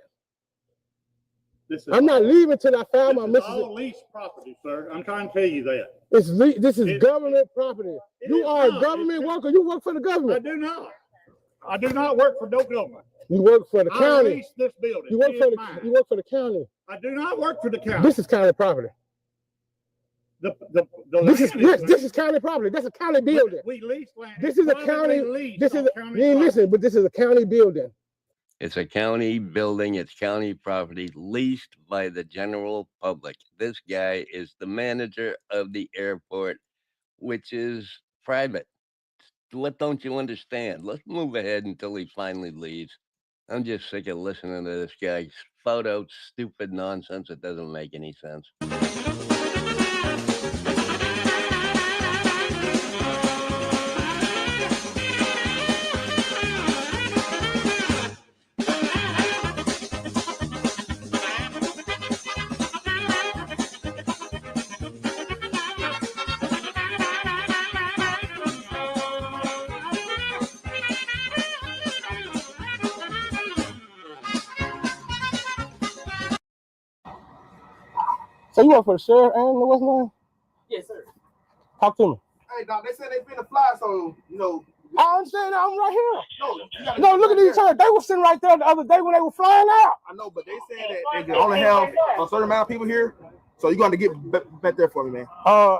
I'm not leaving till I file my Mississippi. This is all leased property, sir. I'm trying to tell you that. This is government property. You are a government worker. You work for the government. I do not. I do not work for no government. You work for the county. I lease this building. You work for the county. I do not work for the county. This is county property. This is county property. That's a county building. We lease land. This is a county. This is but this is a county building. It's a county building. It's county property leased by the general public. This guy is the manager of the airport, which is private. What don't you understand? Let's move ahead until he finally leaves. I'm just sick of listening to this guy spout out stupid nonsense that doesn't make any sense. So you work for the sheriff and the West Line? Yes, sir. Talk to me. Hey, Doc, they said they finna fly, so, I understand that. I'm right here. No, look at these chairs. They were sitting right there the other day when they were flying out. I know, but they said that they can only have a certain amount of people here, so you're going to get back there for me, man.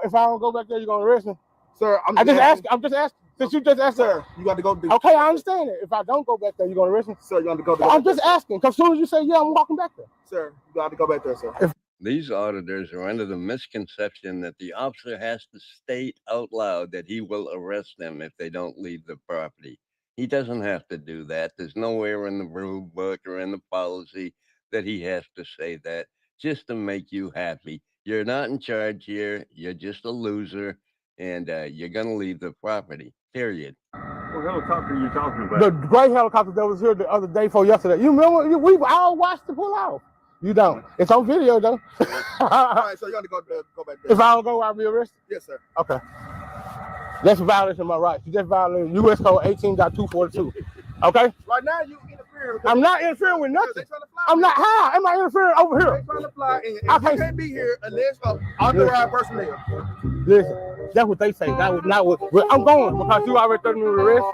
If I don't go back there, you're going to arrest me? Sir, I'm just asking. Since you just asked, sir, you got to go. Okay, I understand it. If I don't go back there, you're going to arrest me? Sir, you got to go. I'm just asking, because as soon as you say, yeah, I'm walking back there. Sir, you got to go back there, sir. These auditors are under the misconception that the officer has to state out loud that he will arrest them if they don't leave the property. He doesn't have to do that. There's nowhere in the rule book or in the policy that he has to say that, just to make you happy. You're not in charge here. You're just a loser, and you're going to leave the property, period. What helicopter are you talking about? The gray helicopter that was here the other day for yesterday. You remember? We all watched it pull off. You don't. It's on video, though. All right, so you got to go back there. If I don't go, I'll be arrested? Yes, sir. Okay. That's a violation of my rights. You just violated U.S. Code 18.242. Okay? Right now, you interfering. I'm not interfering with nothing. I'm not. How am I interfering over here? They're trying to fly, and you can't be here unless authorized personnel. Listen, that's what they say. That was not what. But I'm going because you already threatened me with arrest.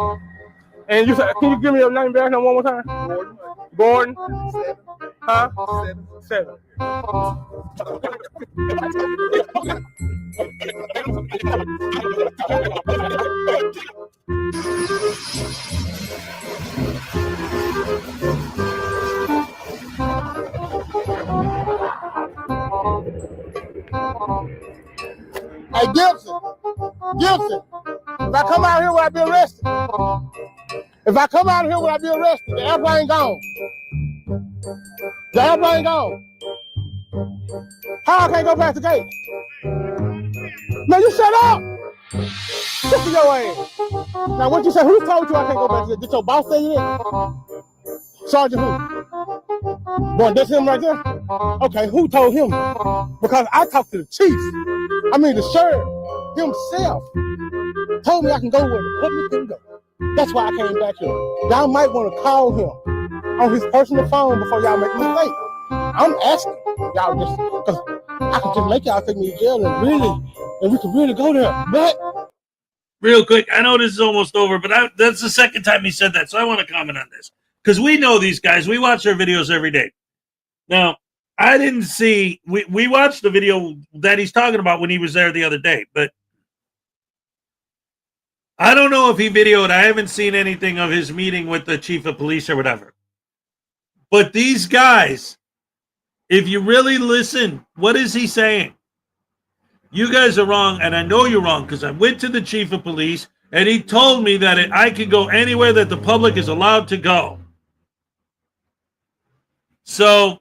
And you said, can you give me your name back now one more time? Gordon. 7. Huh? 7. Hey, Gibson. If I come out here, will I be arrested? If I come out here, will I be arrested? The airplane gone. The airplane gone. How I can't go past the gate? Man, you shut up. Shut to your ass. Now, what you say? Who told you I can't go past the gate? Did your boss say you did? Sergeant who? Boy, that's him right there? Okay, who told him? Because I talked to the chief. I mean, the sheriff himself told me I can go where the public can go. That's why I came back here. Y'all might want to call him on his personal phone before y'all make a mistake. I'm asking y'all just because I can just make y'all take me to jail and we can really go there. But real quick, I know this is almost over, but that's the second time he said that, so I want to comment on this because we know these guys. We watch their videos every day. Now, I didn't see, we watched the video that he's talking about when he was there the other day, but I don't know if he videoed. I haven't seen anything of his meeting with the chief of police or whatever. But these guys, if you really listen, what is he saying? You guys are wrong, and I know you're wrong because I went to the chief of police, and he told me that I could go anywhere that the public is allowed to go. So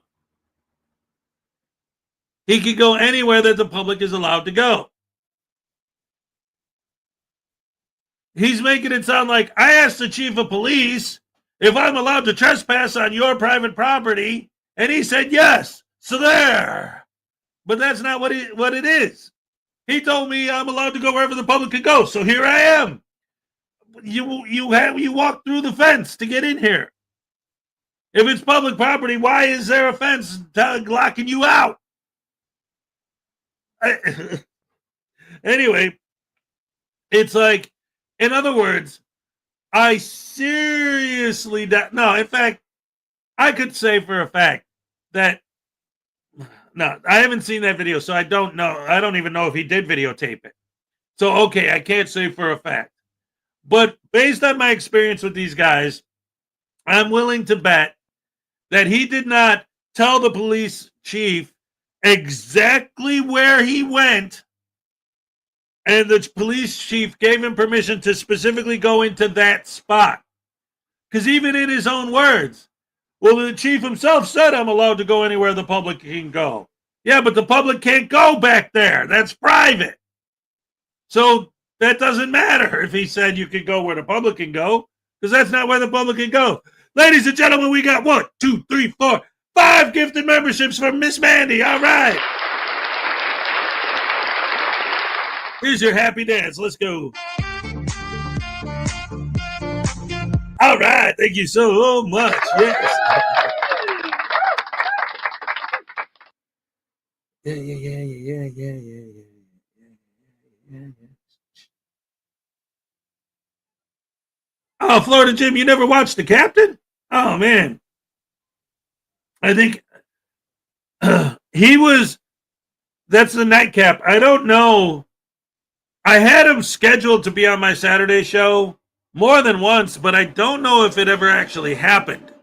he could go anywhere that the public is allowed to go. He's making it sound like I asked the chief of police if I'm allowed to trespass on your private property, and he said yes. So there. But that's not what it is. He told me I'm allowed to go wherever the public can go. So here I am. You walk through the fence to get in here. If it's public property, why is there a fence locking you out? Anyway, it's like, in other words, I seriously no. In fact, I could say for a fact that no, I haven't seen that video, so I don't know. I don't even know if he did videotape it. So okay, I can't say for a fact. But based on my experience with these guys, I'm willing to bet that he did not tell the police chief exactly where he went, and the police chief gave him permission to specifically go into that spot. Because even in his own words, well, the chief himself said I'm allowed to go anywhere the public can go. Yeah, but the public can't go back there. That's private. So that doesn't matter if he said you could go where the public can go, because that's not where the public can go. Ladies and gentlemen, we got 1, 2, 3, 4, 5 gifted memberships from Miss Mandy. All right. Here's your happy dance. Let's go. All right. Thank you so much. Yes. Yeah. Oh, Florida Jim, you never watched The Captain? Oh, man. I think that's the nightcap. I don't know. I had him scheduled to be on my Saturday show more than once, but I don't know if it ever actually happened.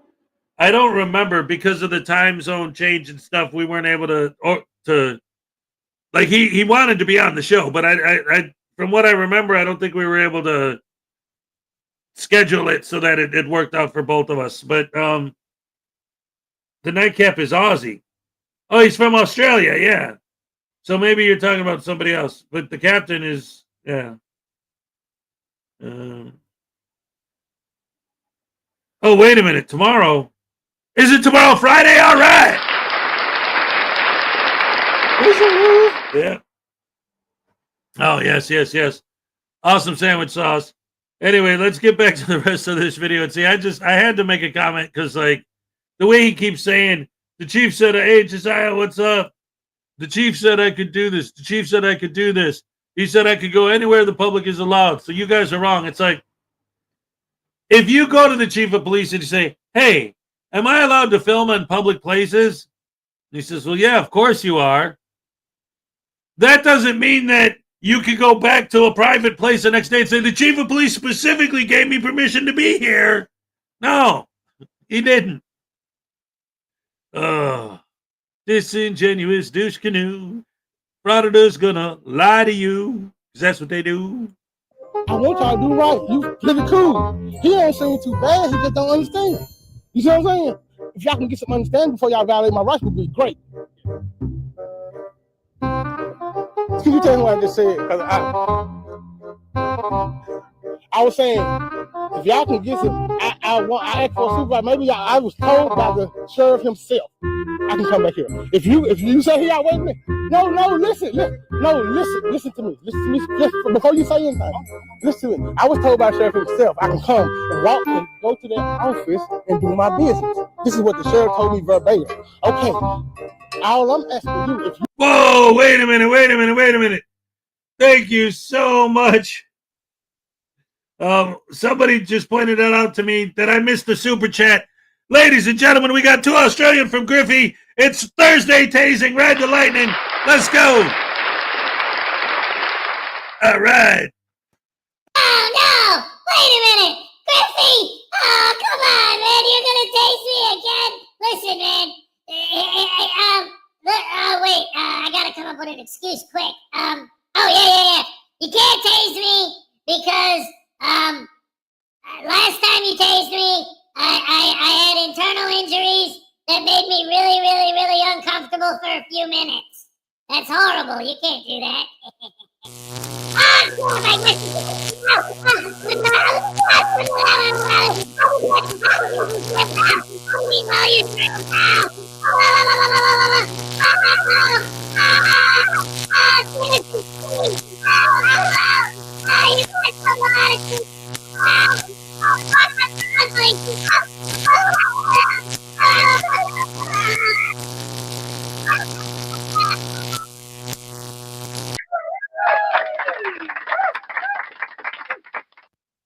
I don't remember because of the time zone change and stuff. We weren't able to like he wanted to be on the show, but I from what I remember, I don't think we were able to schedule it so that it worked out for both of us. But the nightcap is Aussie. Oh, he's from Australia, yeah. So maybe you're talking about somebody else. But the captain is, yeah. Oh, wait a minute. Tomorrow. Is it tomorrow, Friday? All right. Yeah. Oh, yes. Awesome sandwich sauce. Anyway, let's get back to the rest of this video. And see, I had to make a comment because, like, the way he keeps saying, the chief said, hey, Josiah, what's up? The chief said I could do this. The chief said I could do this. He said I could go anywhere the public is allowed. So you guys are wrong. It's like, if you go to the chief of police and you say, hey, am I allowed to film in public places? And he says, well, yeah, of course you are. That doesn't mean that you can go back to a private place the next day and say, the chief of police specifically gave me permission to be here. No, he didn't. Disingenuous douche canoe. Frauditors gonna lie to you, because that's what they do. I want y'all to do right. You pretty cool. He ain't saying too bad. He just don't understand. You see what I'm saying? If y'all can get some understanding before y'all violate my rights, would be great. Can you tell me what I just said? Because I was saying, if y'all can get some, I asked for a supervisor. Maybe I was told by the sheriff himself. I can come back here. If you say here, wait a minute. No, listen to me. Listen to me. Before you say anything, listen to me. I was told by the sheriff himself I can come and walk and go to that office and do my business. This is what the sheriff told me verbatim. Okay. All I'm asking you, if you... Whoa, wait a minute. Thank you so much. Somebody just pointed that out to me that I missed the super chat. Ladies and gentlemen, we got 2 Australian from Griffey It's Thursday tasing. Ride the lightning. Let's go. All right. Oh, no. Wait a minute. Griffey. Oh, come on, man. You're going to tase me again? Listen, man. Wait. I got to come up with an excuse quick. Oh, yeah. You can't tase me because, last time you tased me, I had internal injuries that made me really, really, really uncomfortable for a few minutes. That's horrible. You can't do that.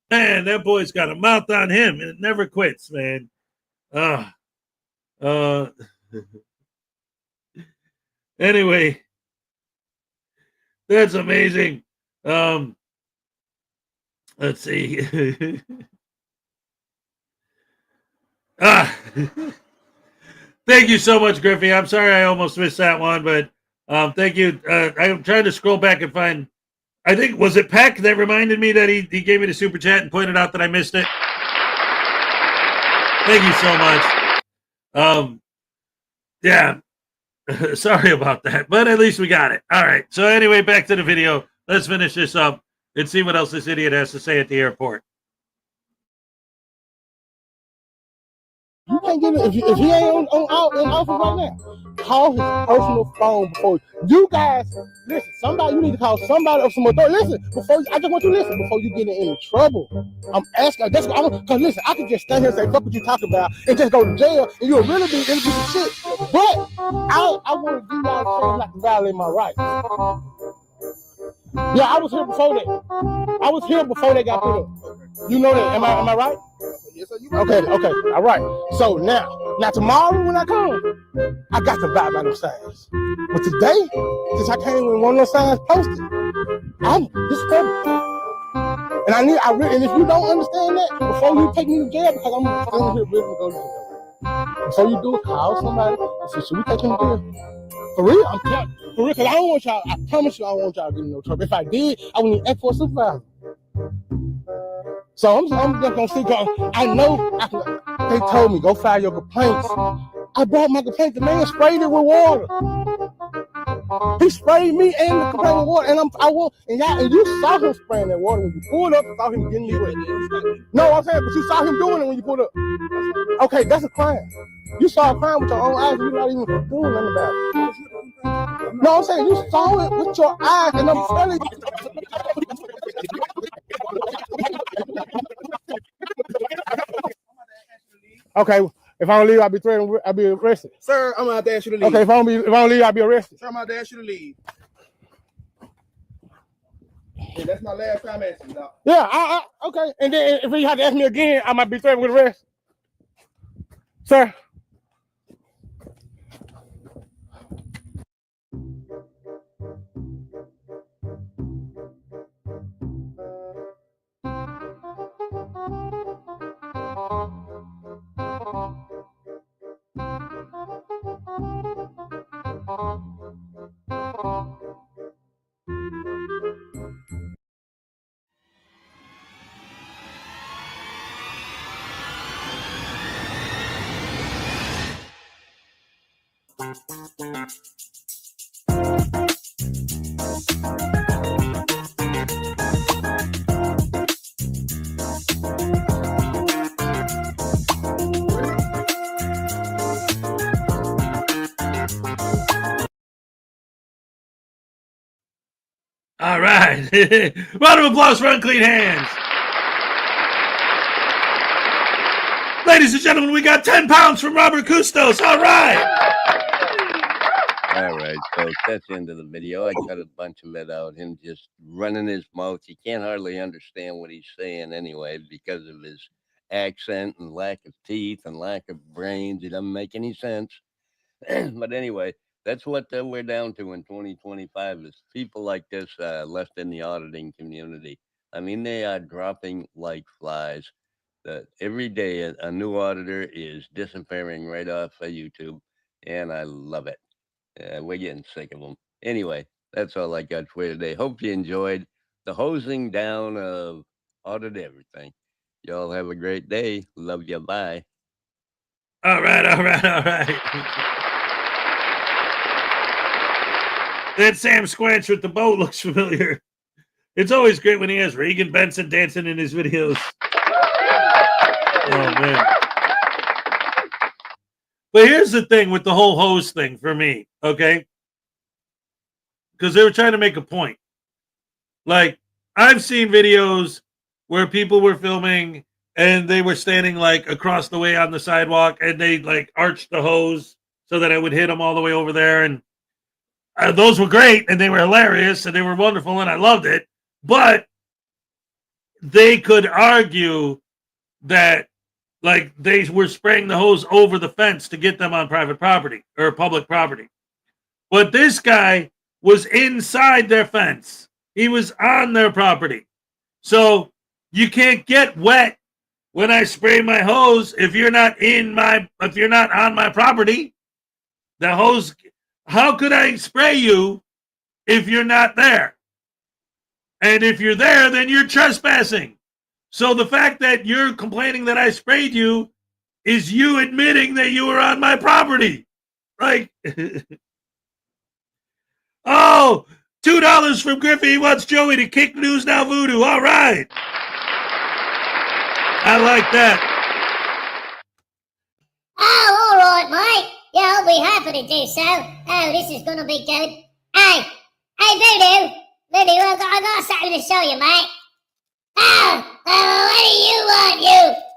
Man, that boy's got a mouth on him, and it never quits, man. Anyway, that's amazing. Let's see. Thank you so much, Griffey. I'm sorry I almost missed that one, but thank you. I'm trying to scroll back and find. I think, was it Peck that reminded me that he gave me the super chat and pointed out that I missed it? Thank you so much. Yeah. Sorry about that, but at least we got it. All right. So anyway, back to the video. Let's finish this up and see what else this idiot has to say at the airport. You can't get it if he ain't in office right now. Call his personal phone before you guys listen. Somebody, you need to call somebody of some authority. Listen, I just want you to listen before you get in any trouble. I'm asking. That's what because listen, I can just stand here and say fuck what you talking about and just go to jail and you'll really be in a piece of shit. But I want to give y'all a chance not to violate my rights. Yeah, I was here before that. I was here before they got put up. You know that? Am I right? Yes, sir. Okay, all right. So now tomorrow when I come, I got to buy by them signs. But today, since I came with one of those signs posted, this is perfect. And and if you don't understand that, before you take me to jail, because I'm standing here ready to go to jail. Before you do it, call somebody and say, should we take him to jail? For real, I'm telling you. For real, because I don't want y'all, I promise you I don't want y'all to get in no trouble. If I did, I wouldn't even ask for a supervisor. So I'm just going to see, because I know, they told me, go file your complaints. I brought my complaint. The man sprayed it with water. He sprayed me and the complaint with water. And and you saw him spraying that water when you pulled up. Saw him getting me wet. No, I'm saying, but you saw him doing it when you pulled up. Okay, that's a crime. You saw a crime with your own eyes. You're not even doing nothing about it. No, I'm saying you saw it with your eyes, and I'm telling you. Okay, if I don't leave, I'll be threatened. I'll be arrested. Sir, I'm gonna have to ask you to leave. Okay, if I don't leave, I'll be arrested. Sir, I'm gonna have to ask you to leave. Yeah, that's my last time asking you, dog. Yeah, okay. And then if you have to ask me again, I might be threatened with arrest. Sir. All right. Round of applause for Unclean Hands. Ladies and gentlemen, we got 10 pounds from Robert Custos. All right. All right, folks, that's the end of the video. I cut a bunch of it out. Him just running his mouth. You can't hardly understand what he's saying anyway because of his accent and lack of teeth and lack of brains. It doesn't make any sense. But anyway, that's what we're down to in 2025 is people like this left in the auditing community. I mean, they are dropping like flies. Every day a new auditor is disappearing right off of YouTube, and I love it. We're getting sick of them. Anyway, that's all I got for you today. Hope you enjoyed the hosing down of Audit Everything. Y'all have a great day. Love you. Bye. All right. That Sam Squanch with the boat looks familiar. It's always great when he has Regan Benson dancing in his videos. Oh, man. But here's the thing with the whole hose thing for me, okay? Because they were trying to make a point. Like, I've seen videos where people were filming and they were standing, like, across the way on the sidewalk and they, like, arched the hose so that it would hit them all the way over there. And those were great and they were hilarious and they were wonderful and I loved it. But they could argue that, like, they were spraying the hose over the fence to get them on private property or public property. But this guy was inside their fence. He was on their property. So you can't get wet when I spray my hose if you're not on my property. The hose, how could I spray you if you're not there? And if you're there, then you're trespassing. So the fact that you're complaining that I sprayed you is you admitting that you were on my property. Like, oh, $2 from Griffey. He wants Joey to kick News Now Voodoo. All right. I like that. Oh, all right, mate. Yeah, I'll be happy to do so. Oh, this is going to be good. Hey, Voodoo, I got something to show you, mate. Oh, what do you want,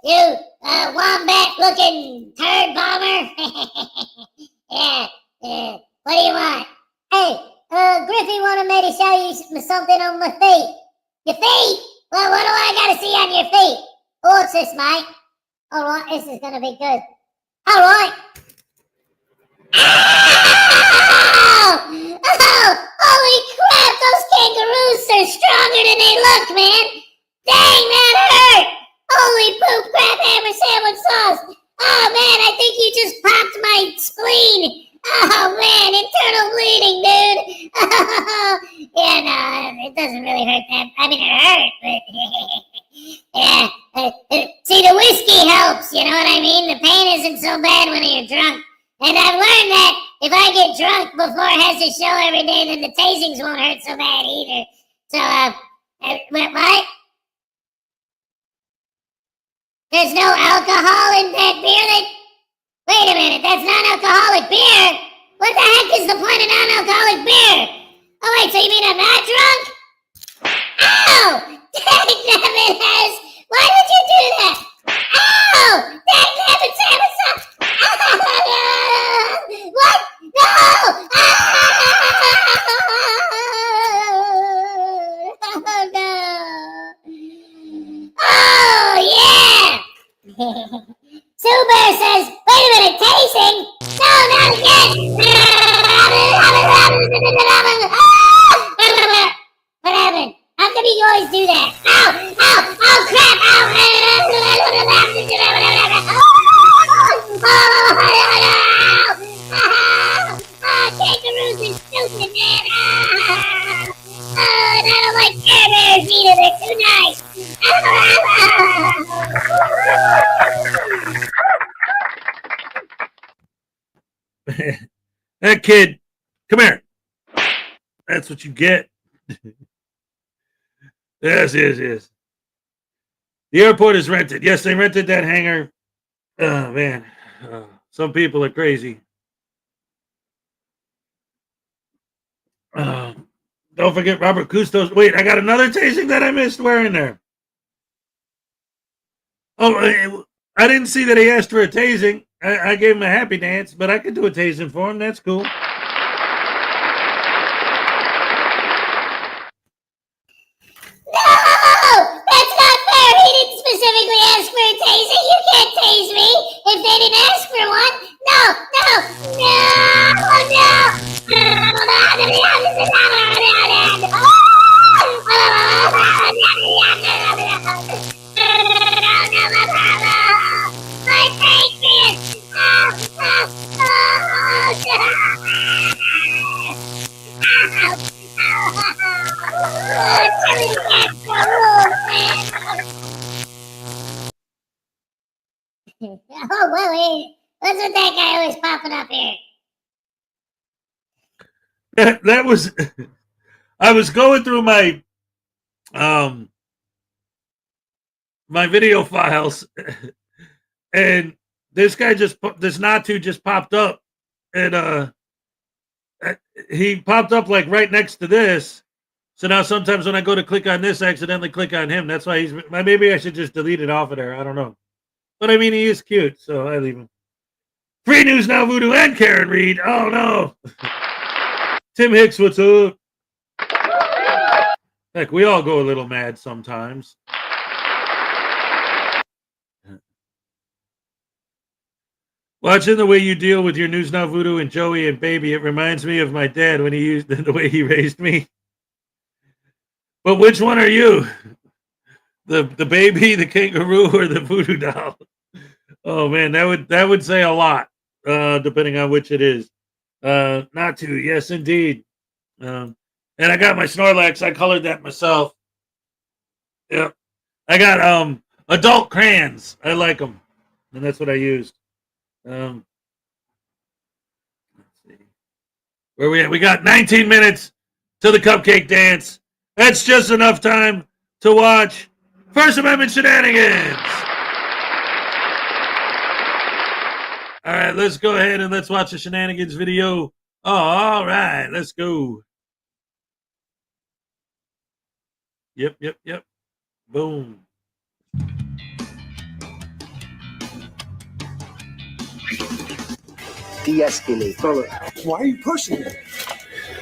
you wombat-looking turd bomber? Yeah, what do you want? Hey, Griffey wanted me to show you something on my feet. Your feet? Well, what do I gotta see on your feet? What's this, mate? All right, this is gonna be good. All right. Oh, holy crap! Those kangaroos are stronger than they look, man. Dang, that hurt! Holy poop, crap, hammer sandwich sauce! Oh man, I think you just popped my spleen! Oh man, internal bleeding, dude! Yeah, no, it doesn't really hurt that. I mean, it hurt, but yeah. See, the whiskey helps, you know what I mean? The pain isn't so bad when you're drunk. And I've learned that if I get drunk before it has to show every day, then the tasings won't hurt so bad either. So, what? There's no alcohol in that beer Wait a minute, that's non-alcoholic beer? What the heck is the point of non-alcoholic beer? Oh wait, so you mean I'm not drunk? Ow! Dang-nabbit, Hez! Why would you do that? Ow! Dang-nabbit, Sam, stop! What? No! Oh no! Oh yeah! Super says, wait a minute, tasting? No, not again! What happened? How come you always do that? Ow! Ow! Oh, crap! Kangaroos are stupid, man! Oh, and I don't like Care Bears either, they're too nice! That kid, come here. That's what you get. Yes. The airport is rented. Yes, they rented that hangar. Oh, man. Some people are crazy. Don't forget Robert Custos. Wait, I got another tasting that I missed. Where in there? Oh, I didn't see that he asked for a tasing. I gave him a happy dance, but I could do a tasing for him. That's cool. No! That's not fair! He didn't specifically ask for a tasing! You can't tase me if they didn't ask for one! No! always popping up here? That was I was going through my my video files, and this Natu just popped up, and he popped up like right next to this. So now sometimes when I go to click on this, I accidentally click on him. That's why maybe I should just delete it off of there. I don't know. But I mean, he is cute, so I leave him. Free News Now, Voodoo and Karen Reed. Oh no. Tim Hicks, what's up? Heck, we all go a little mad sometimes. Watching the way you deal with your News Now Voodoo and Joey and Baby, it reminds me of my dad when he used the way he raised me. But which one are you? The baby, the kangaroo, or the voodoo doll? Oh man, that would say a lot, depending on which it is. Not to, yes indeed. And I got my Snorlax. I colored that myself. Yep. I got adult crayons. I like them, and that's what I used. Let's see. Where we at? We got 19 minutes to the cupcake dance. That's just enough time to watch First Amendment shenanigans. All right, let's go ahead and let's watch the shenanigans video. Oh, all right, let's go. Yep. Boom. De-escalate. Why are you pushing me?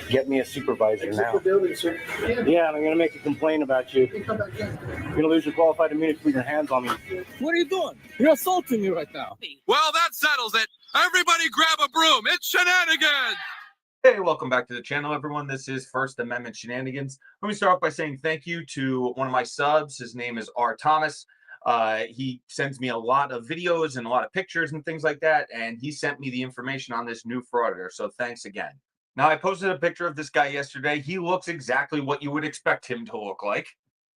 Get me a supervisor now. Yeah, and I'm going to make a complaint about you. You're going to lose your qualified immunity for putting your hands on me. What are you doing? You're assaulting me right now. Well, that settles it. Everybody grab a broom. It's shenanigans. Hey, welcome back to the channel, everyone. This is First Amendment Shenanigans. Let me start off by saying thank you to one of my subs. His name is R. Thomas. He sends me a lot of videos and a lot of pictures and things like that, and he sent me the information on this new Frauditor, so thanks again. Now, I posted a picture of this guy yesterday. He looks exactly what you would expect him to look like.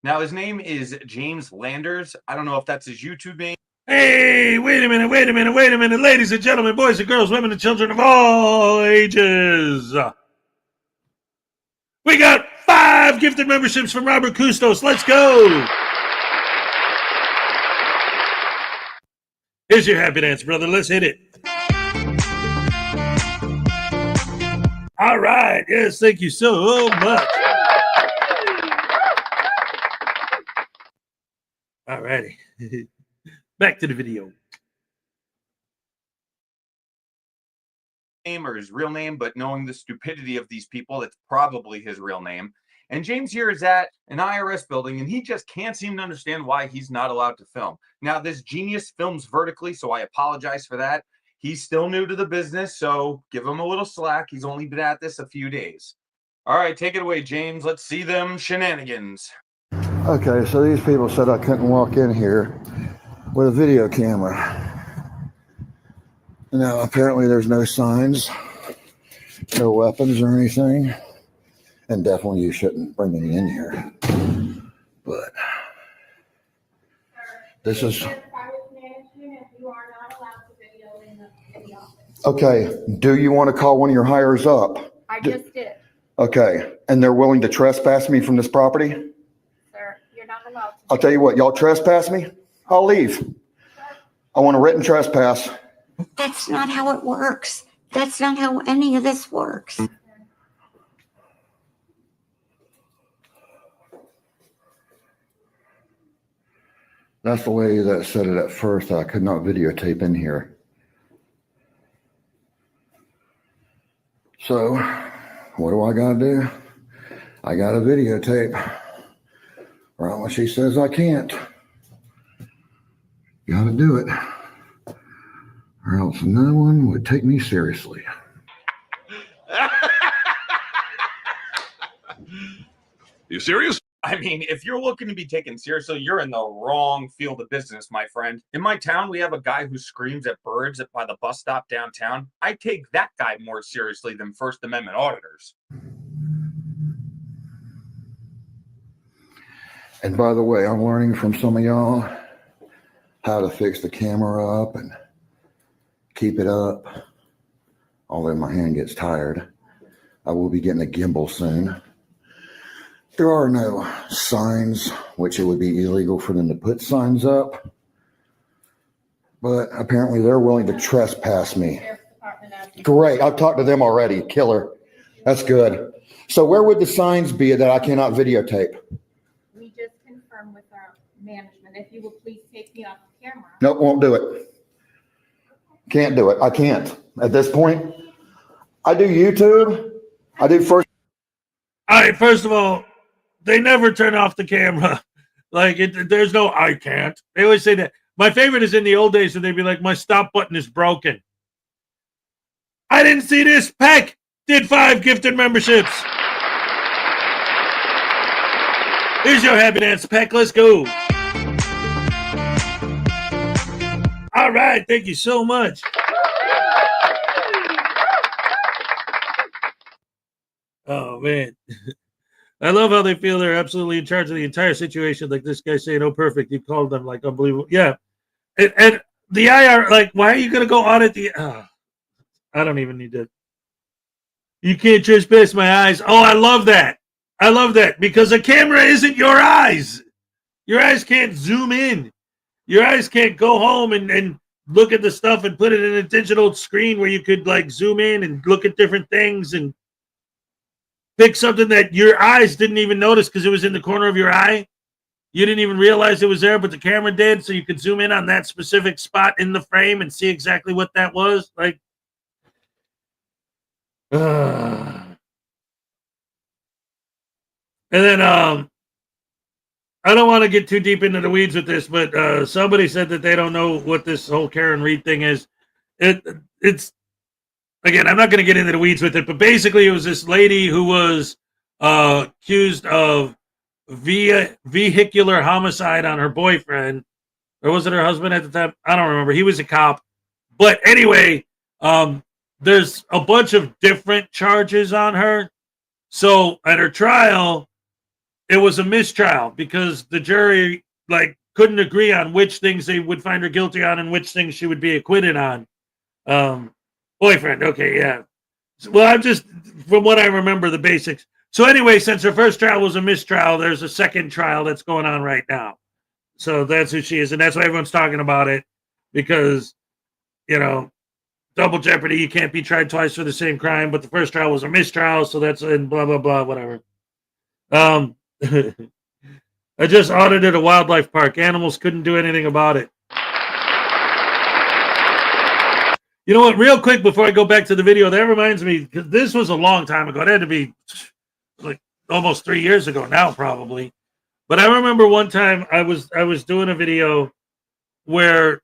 Now, his name is James Landers. I don't know if that's his YouTube name. Hey, wait a minute, ladies and gentlemen, boys and girls, women and children of all ages. We got 5 gifted memberships from Robert Custos. Let's go. Here's your happy dance, brother. Let's hit it. All right. Yes, thank you so much. All righty. Back to the video. Name or his real name, but knowing the stupidity of these people, it's probably his real name. And James here is at an IRS building, and he just can't seem to understand why he's not allowed to film. Now, this genius films vertically, so I apologize for that. He's still new to the business, so give him a little slack. He's only been at this a few days. All right, take it away, James. Let's see them shenanigans. Okay, so these people said I couldn't walk in here with a video camera. Now, apparently there's no signs, no weapons or anything, and definitely you shouldn't bring any in here. But this is... Okay, do you want to call one of your hires up? I just did. Okay, and they're willing to trespass me from this property? Sir, you're not allowed to. I'll tell you what, y'all trespass me, I'll leave. I want a written trespass. That's not how it works. That's not how any of this works. That's the way that said it at first. I could not videotape in here. So, what do I gotta do? I gotta videotape. Right when she says I can't. Gotta do it. Or else no one would take me seriously. You serious? I mean, if you're looking to be taken seriously, you're in the wrong field of business, my friend. In my town, we have a guy who screams at birds by the bus stop downtown. I take that guy more seriously than First Amendment auditors. And by the way, I'm learning from some of y'all how to fix the camera up and keep it up. although my hand gets tired. I will be getting a gimbal soon. There are no signs, which it would be illegal for them to put signs up. But apparently they're willing to trespass me. Great. I've talked to them already. Killer. That's good. So where would the signs be that I cannot videotape? We just confirmed with our management. If you will please take me off the camera. Nope, won't do it. Can't do it. I can't. At this point, I do YouTube. I do first. All right, first of all, they never turn off the camera. Like, there's no, I can't. They always say that. My favorite is in the old days, and they'd be like, my stop button is broken. I didn't see this. Peck did 5 gifted memberships. Here's your happy dance, Peck. Let's go. All right. Thank you so much. Oh, man. I love how they feel they're absolutely in charge of the entire situation. Like this guy saying, oh, perfect. You called them like unbelievable. Yeah. And the IR, like, why are you going to go audit the... I don't even need to. You can't trespass my eyes. Oh, I love that. I love that because a camera isn't your eyes. Your eyes can't zoom in. Your eyes can't go home and look at the stuff and put it in a digital screen where you could like zoom in and look at different things and pick something that your eyes didn't even notice because it was in the corner of your eye. You didn't even realize it was there, but the camera did, so you could zoom in on that specific spot in the frame and see exactly what that was. Like, and then I don't want to get too deep into the weeds with this, but somebody said that they don't know what this whole Karen Reed thing is. It's again, I'm not going to get into the weeds with it, but basically it was this lady who was accused of vehicular homicide on her boyfriend, or was it her husband at the time? I don't remember. He was a cop. But anyway, there's a bunch of different charges on her. So at her trial, it was a mistrial because the jury like couldn't agree on which things they would find her guilty on and which things she would be acquitted on. Boyfriend, okay, yeah. Well, I'm just, from what I remember, the basics. So anyway, since her first trial was a mistrial, there's a second trial that's going on right now. So that's who she is, and that's why everyone's talking about it, because, you know, double jeopardy, you can't be tried twice for the same crime, but the first trial was a mistrial, so that's in blah, blah, blah, whatever. I just audited a wildlife park. Animals couldn't do anything about it. You know what? Real quick before I go back to the video, that reminds me, because this was a long time ago. It had to be like almost 3 years ago now, probably. But I remember one time I was doing a video where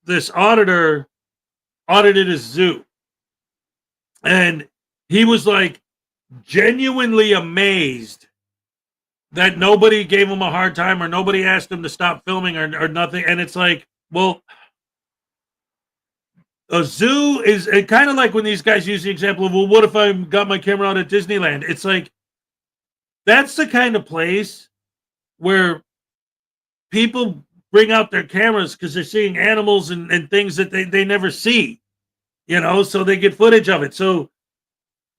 this auditor audited a zoo, and he was like genuinely amazed that nobody gave him a hard time or nobody asked him to stop filming or nothing. And it's like, well, a zoo is kind of like when these guys use the example of, well, what if I got my camera out at Disneyland? It's like, that's the kind of place where people bring out their cameras because they're seeing animals and things that they never see, you know, so they get footage of it. So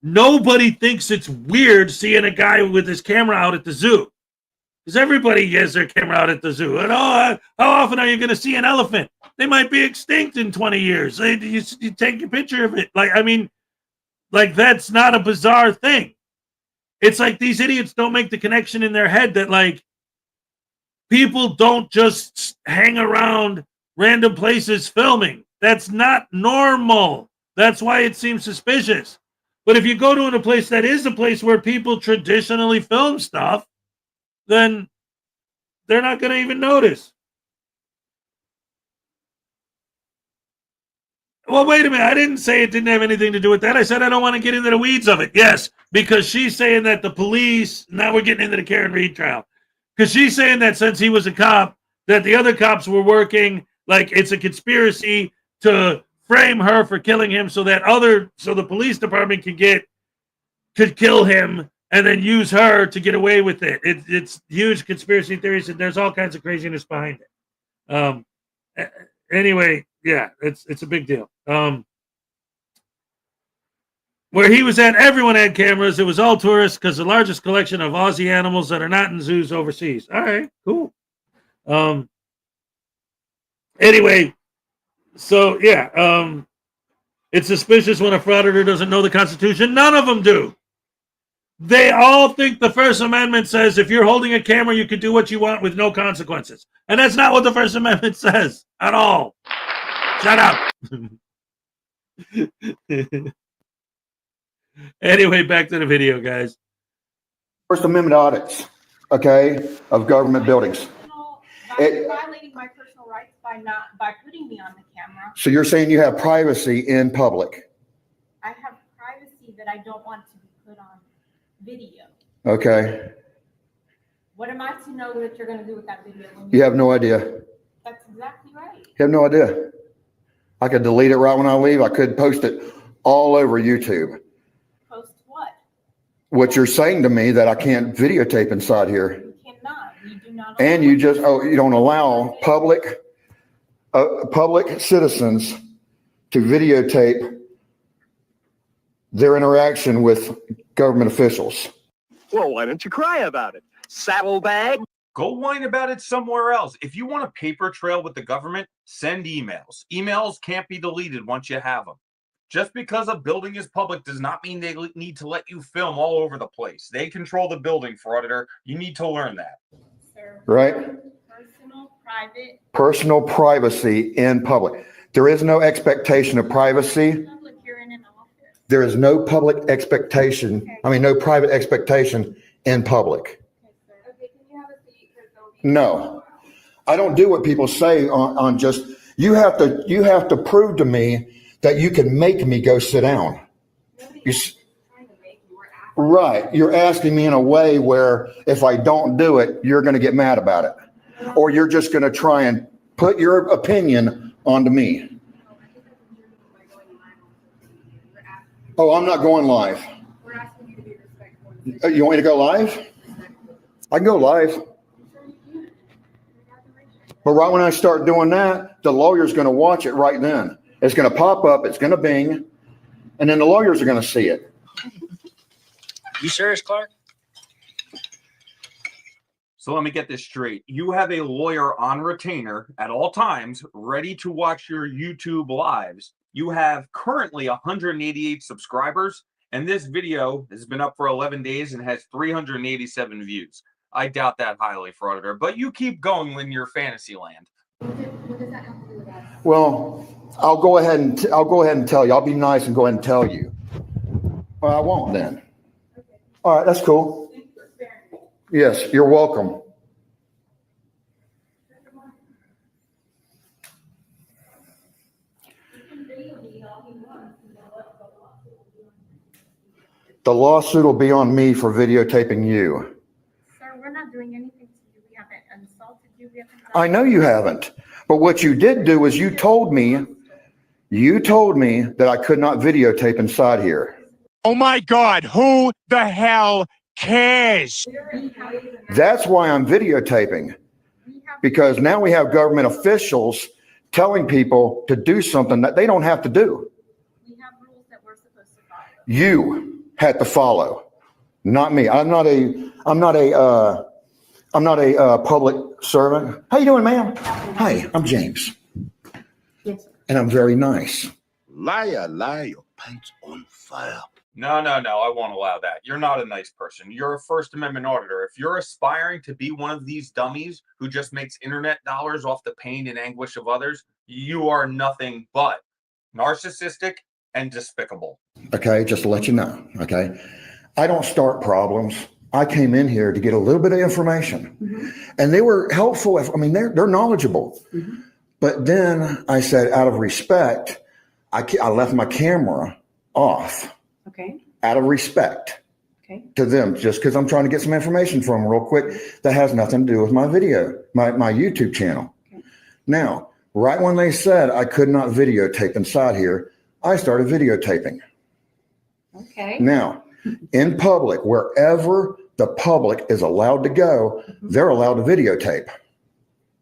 nobody thinks it's weird seeing a guy with his camera out at the zoo, because everybody has their camera out at the zoo. And how often are you going to see an elephant? They might be extinct in 20 years. You take a picture of it. Like, I mean, like, that's not a bizarre thing. It's like these idiots don't make the connection in their head that, like, people don't just hang around random places filming. That's not normal. That's why it seems suspicious. But if you go to a place that is a place where people traditionally film stuff, then they're not going to even notice. Well, wait a minute. I didn't say it didn't have anything to do with that. I said I don't want to get into the weeds of it. Yes, because she's saying that the police, now we're getting into the Karen Reed trial, because she's saying that since he was a cop, that the other cops were working, like it's a conspiracy to frame her for killing him so the police department could kill him and then use her to get away with it. It's huge conspiracy theories, and there's all kinds of craziness behind it. Anyway, yeah, it's a big deal. Where he was at, everyone had cameras. It was all tourists because the largest collection of Aussie animals that are not in zoos overseas. All right, cool. Anyway, so yeah, it's suspicious when a frauditor doesn't know the Constitution. None of them do. They all think the First Amendment says if you're holding a camera, you can do what you want with no consequences. And that's not what the First Amendment says at all. Shut up. Anyway, back to the video, guys. First Amendment audits, okay, of government buildings. You're violating my personal rights by putting me on the camera. So you're saying you have privacy in public? I have privacy that I don't want to be put on video. Okay. What am I to know that you're going to do with that video? You have no idea. That's exactly right. You have no idea. I could delete it right when I leave. I could post it all over YouTube. Post what? What you're saying to me that I can't videotape inside here. You cannot. You do not. And you just, you don't allow public citizens to videotape their interaction with government officials. Well, why don't you cry about it? Saddlebag? Go whine about it somewhere else. If you want a paper trail with the government, send emails. Emails can't be deleted once you have them. Just because a building is public does not mean they need to let you film all over the place. They control the building, Frauditor. You need to learn that. Sir, right? Personal privacy in public. There is no expectation of privacy. There is no public expectation. I mean, no private expectation in public. No, I don't do what people say on just, you have to prove to me that you can make me go sit down. Right. You're asking me in a way where if I don't do it, you're going to get mad about it. Or you're just going to try and put your opinion onto me. Oh, I'm not going live. You want me to go live? I can go live. But right when I start doing that, the lawyer's going to watch it right then. It's going to pop up, it's going to bing, and then the lawyers are going to see it. You serious, Clark? So let me get this straight. You have a lawyer on retainer at all times, ready to watch your YouTube lives. You have currently 188 subscribers, and this video has been up for 11 days and has 387 views. I doubt that highly, Frauditor, but you keep going in your fantasy land. What does that have to do with us? Well, I'll go ahead and tell you. I'll be nice and go ahead and tell you. Well, I won't then. All right, that's cool. Yes, you're welcome. The lawsuit will be on me for videotaping you. Sir, we're not doing anything to you. We haven't insulted you. We haven't. I know you haven't. But what you did do is you told me that I could not videotape inside here. Oh my God, who the hell cares? That's why I'm videotaping. Because now we have government officials telling people to do something that they don't have to do. We have rules that we're supposed to follow. You had to follow, not me. I'm not a public servant. How you doing, ma'am? Hi, I'm James. Yes, sir. And I'm very nice. Liar, your pants on fire. No, I won't allow that. You're not a nice person. You're a First Amendment auditor. If you're aspiring to be one of these dummies who just makes internet dollars off the pain and anguish of others, you are nothing but narcissistic and despicable. Okay, just to let you know, okay? I don't start problems. I came in here to get a little bit of information. Mm-hmm. And they were helpful. I mean, they're knowledgeable. Mm-hmm. But then I said, out of respect, I left my camera off. Okay. Out of respect to them, just because I'm trying to get some information from them real quick that has nothing to do with my video, my YouTube channel. Okay. Now, right when they said I could not videotape inside here, I started videotaping. Okay. Now, in public, wherever the public is allowed to go, they're allowed to videotape.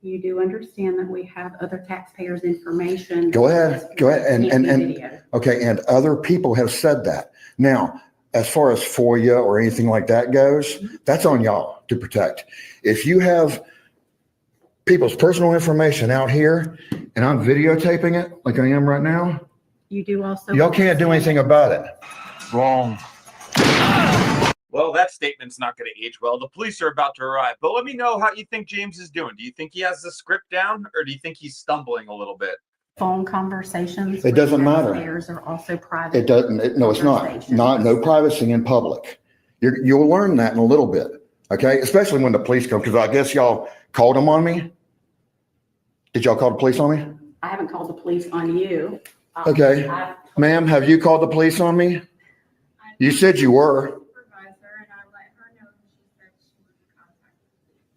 You do understand that we have other taxpayers' information. Go ahead. Can't be video. Okay, and other people have said that. Now, as far as FOIA or anything like that goes, that's on y'all to protect. If you have people's personal information out here and I'm videotaping it like I am right now, You do also. y'all can't do anything about it. Wrong. Well, that statement's not going to age well. The police are about to arrive, but let me know how you think James is doing. Do you think he has the script down, or do you think he's stumbling a little bit? Phone conversations. It doesn't matter. Taxpayers are also private. It doesn't. No, it's not. No privacy in public. You'll learn that in a little bit. Okay, especially when the police come, because I guess y'all called them on me. Did y'all call the police on me? I haven't called the police on you. Okay, ma'am, have you called the police on me? You said you were.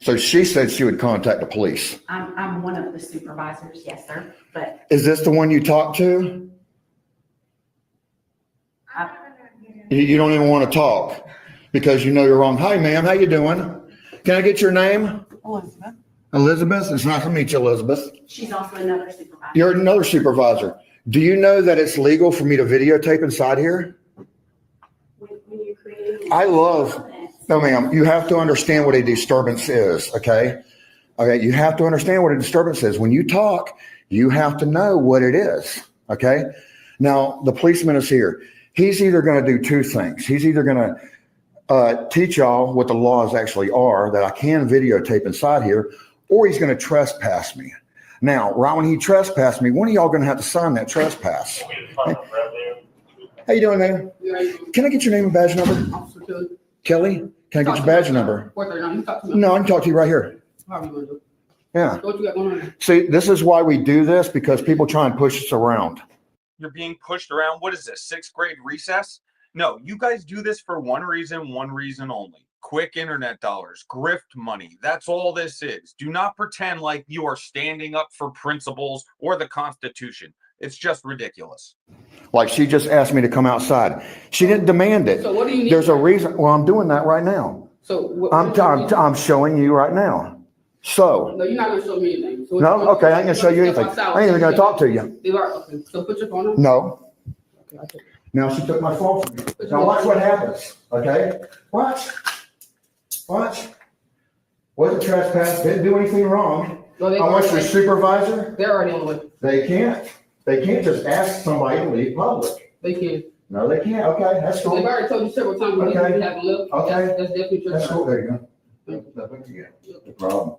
So she said she would contact the police. I'm one of the supervisors, yes, sir. But Is this the one you talked to? You don't even want to talk because you know you're wrong. Hi, ma'am. How you doing? Can I get your name? Elizabeth. Elizabeth? It's nice to meet you, Elizabeth. She's also another supervisor. You're another supervisor. Do you know that it's legal for me to videotape inside here? When you're creating. No, ma'am. You have to understand what a disturbance is, okay? Okay, you have to understand what a disturbance is. When you talk, you have to know what it is, okay? Now, the policeman is here. He's either going to do two things. He's either going to teach y'all what the laws actually are, that I can videotape inside here, or he's going to trespass me. Now, right when he trespassed me, one of y'all going to have to sign that trespass. How you doing, man? Can I get your name and badge number? Officer Kelly. Kelly? Can I get your badge number? 439. No, I can talk to you right here. How are you gonna do? Yeah. What you got going on? See, this is why we do this, because people try and push us around. You're being pushed around. What is this, 6th grade recess? No, you guys do this for one reason only. Quick internet dollars, grift money. That's all this is. Do not pretend like you are standing up for principles or the Constitution. It's just ridiculous. Like she just asked me to come outside. She didn't demand it. So what do you need? There's a reason. Well, I'm doing that right now. So I'm showing you right now. So. No, you're not gonna show me anything. So No, okay, I ain't gonna show you anything. I ain't even gonna talk to you. Okay, so put your phone on. No. Now she took my phone from me. Now watch what happens. Okay? Watch. Wasn't trespass. Didn't do anything wrong. No, I want your supervisor. They're already on the way. They can't. They can't just ask somebody to leave public. They can. No, they can't. Okay, that's cool. They've already told you several times. Okay. You haven't lived. Okay. That's definitely true. That's cool. There you go. No problem.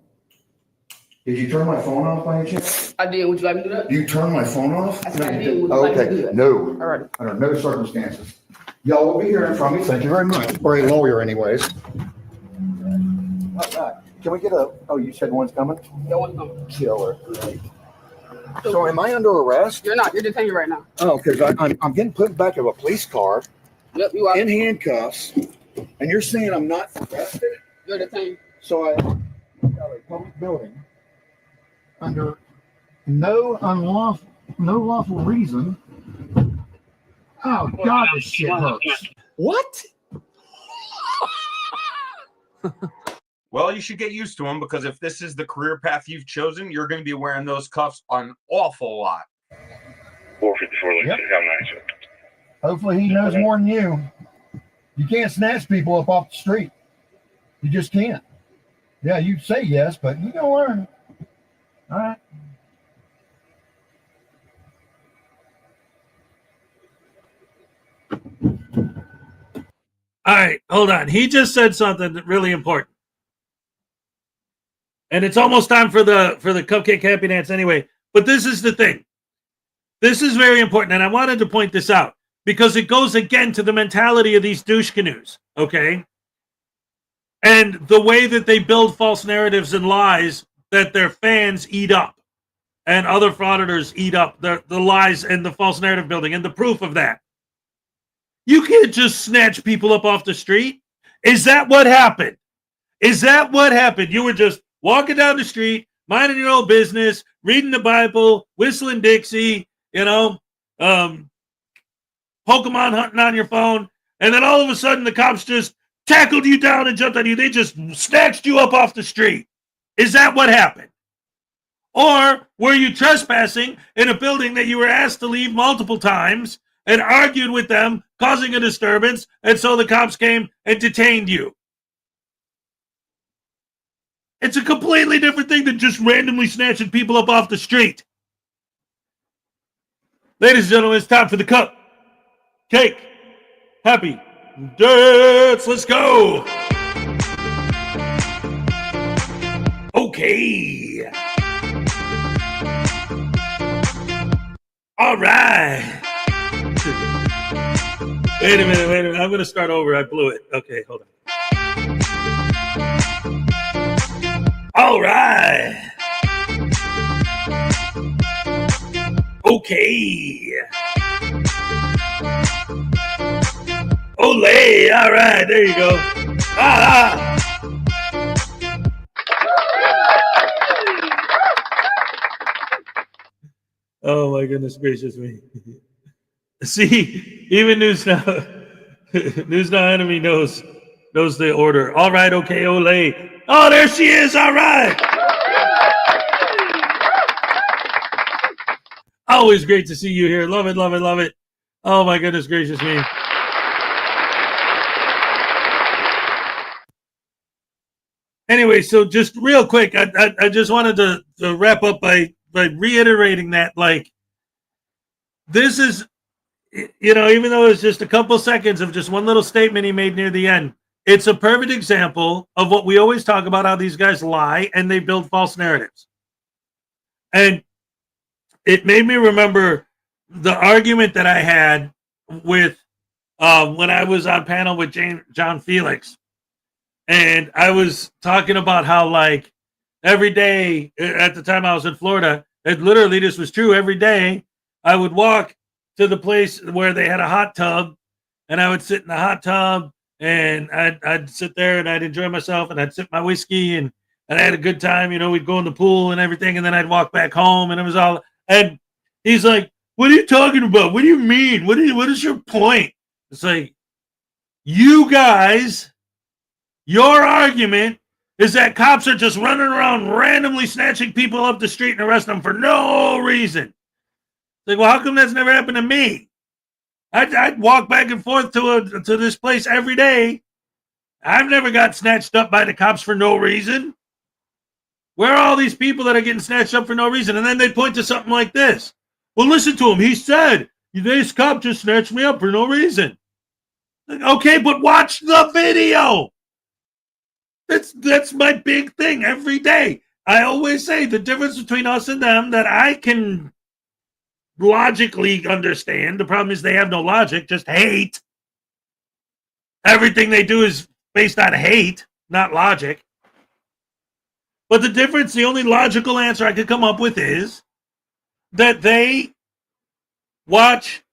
Did you turn my phone off by any chance? I did. Would you like me to do that? You turned my phone off? I said I did. Would you like me to do Okay, that? no. All right. Under no circumstances. Y'all will be hearing from me. Thank you very much. Or a lawyer anyways. Can we get you said one's coming? No one's coming. Killer. So am I under arrest? You're not. You're detained right now. Oh, because I'm getting put back of a police car. Yep, you are. In handcuffs. And you're saying I'm not arrested? You're detained. So I got a public building under no lawful reason. Oh God, this shit hurts. What? Well, you should get used to them, because if this is the career path you've chosen, you're going to be wearing those cuffs an awful lot. 454, Yep. Hopefully he knows more than you. You can't snatch people up off the street. You just can't. Yeah, you say yes, but you gotta learn. All right. All right, hold on. He just said something really important. And it's almost time for the cupcake happy dance anyway. But this is the thing. This is very important, and I wanted to point this out because it goes again to the mentality of these douche canoes, okay? And the way that they build false narratives and lies that their fans eat up and other frauditors eat up the lies and the false narrative building and the proof of that. You can't just snatch people up off the street. Is that what happened? Is that what happened? You were just walking down the street, minding your own business, reading the Bible, whistling Dixie, Pokemon hunting on your phone, and then all of a sudden the cops just tackled you down and jumped on you. They just snatched you up off the street. Is that what happened? Or were you trespassing in a building that you were asked to leave multiple times and argued with them, causing a disturbance, and so the cops came and detained you? It's a completely different thing than just randomly snatching people up off the street. Ladies and gentlemen, it's time for the cup. Cake. Happy dance. Let's go. Okay. All right. Wait a minute. I'm going to start over. I blew it. Okay, hold on. All right. Okay. Olay. All right, there you go. Ah. Oh my goodness gracious me. See, even News Now Enemy knows the order. All right, okay, Olay. Oh, there she is. All right. Always great to see you here. Love it, love it, love it. Oh my goodness gracious me. Anyway, so just real quick, I just wanted to wrap up by reiterating that, like, this is, you know, even though it's just a couple seconds of just one little statement he made near the end, it's a perfect example of what we always talk about, how these guys lie and they build false narratives. And it made me remember the argument that I had with when I was on panel with John Felix. And I was talking about how, like, every day at the time I was in Florida, it literally, this was true. Every day I would walk to the place where they had a hot tub, and I would sit in the hot tub, and I'd sit there and I'd enjoy myself, and I'd sip my whiskey, and I had a good time. You know, we'd go in the pool and everything, and then I'd walk back home, and it was all. And he's like, "What are you talking about? What do you mean? What is your point?" It's like, you guys. Your argument is that cops are just running around randomly snatching people up the street and arresting them for no reason. It's like, well, how come that's never happened to me? I'd walk back and forth to this place every day. I've never got snatched up by the cops for no reason. Where are all these people that are getting snatched up for no reason? And then they point to something like this. Well, listen to him. He said, this cop just snatched me up for no reason. Like, okay, but watch the video. That's my big thing every day. I always say the difference between us and them that I can logically understand. The problem is they have no logic, just hate. Everything they do is based on hate, not logic. But the difference, the only logical answer I could come up with is that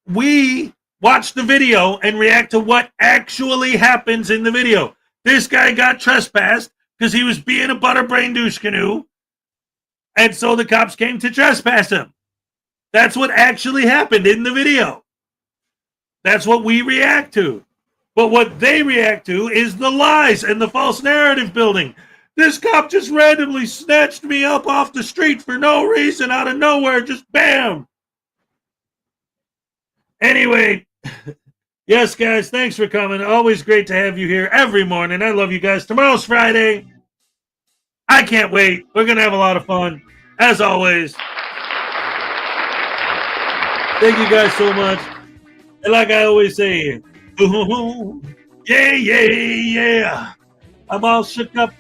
we watch the video and react to what actually happens in the video. This guy got trespassed because he was being a butterbrain douche canoe, and so the cops came to trespass him. That's what actually happened in the video. That's what we react to. But what they react to is the lies and the false narrative building. This cop just randomly snatched me up off the street for no reason, out of nowhere, just bam. Anyway, yes, guys, thanks for coming. Always great to have you here every morning. I love you guys. Tomorrow's Friday. I can't wait. We're going to have a lot of fun, as always. Thank you guys so much. And like I always say, yeah, yeah, yeah. I'm all shook up.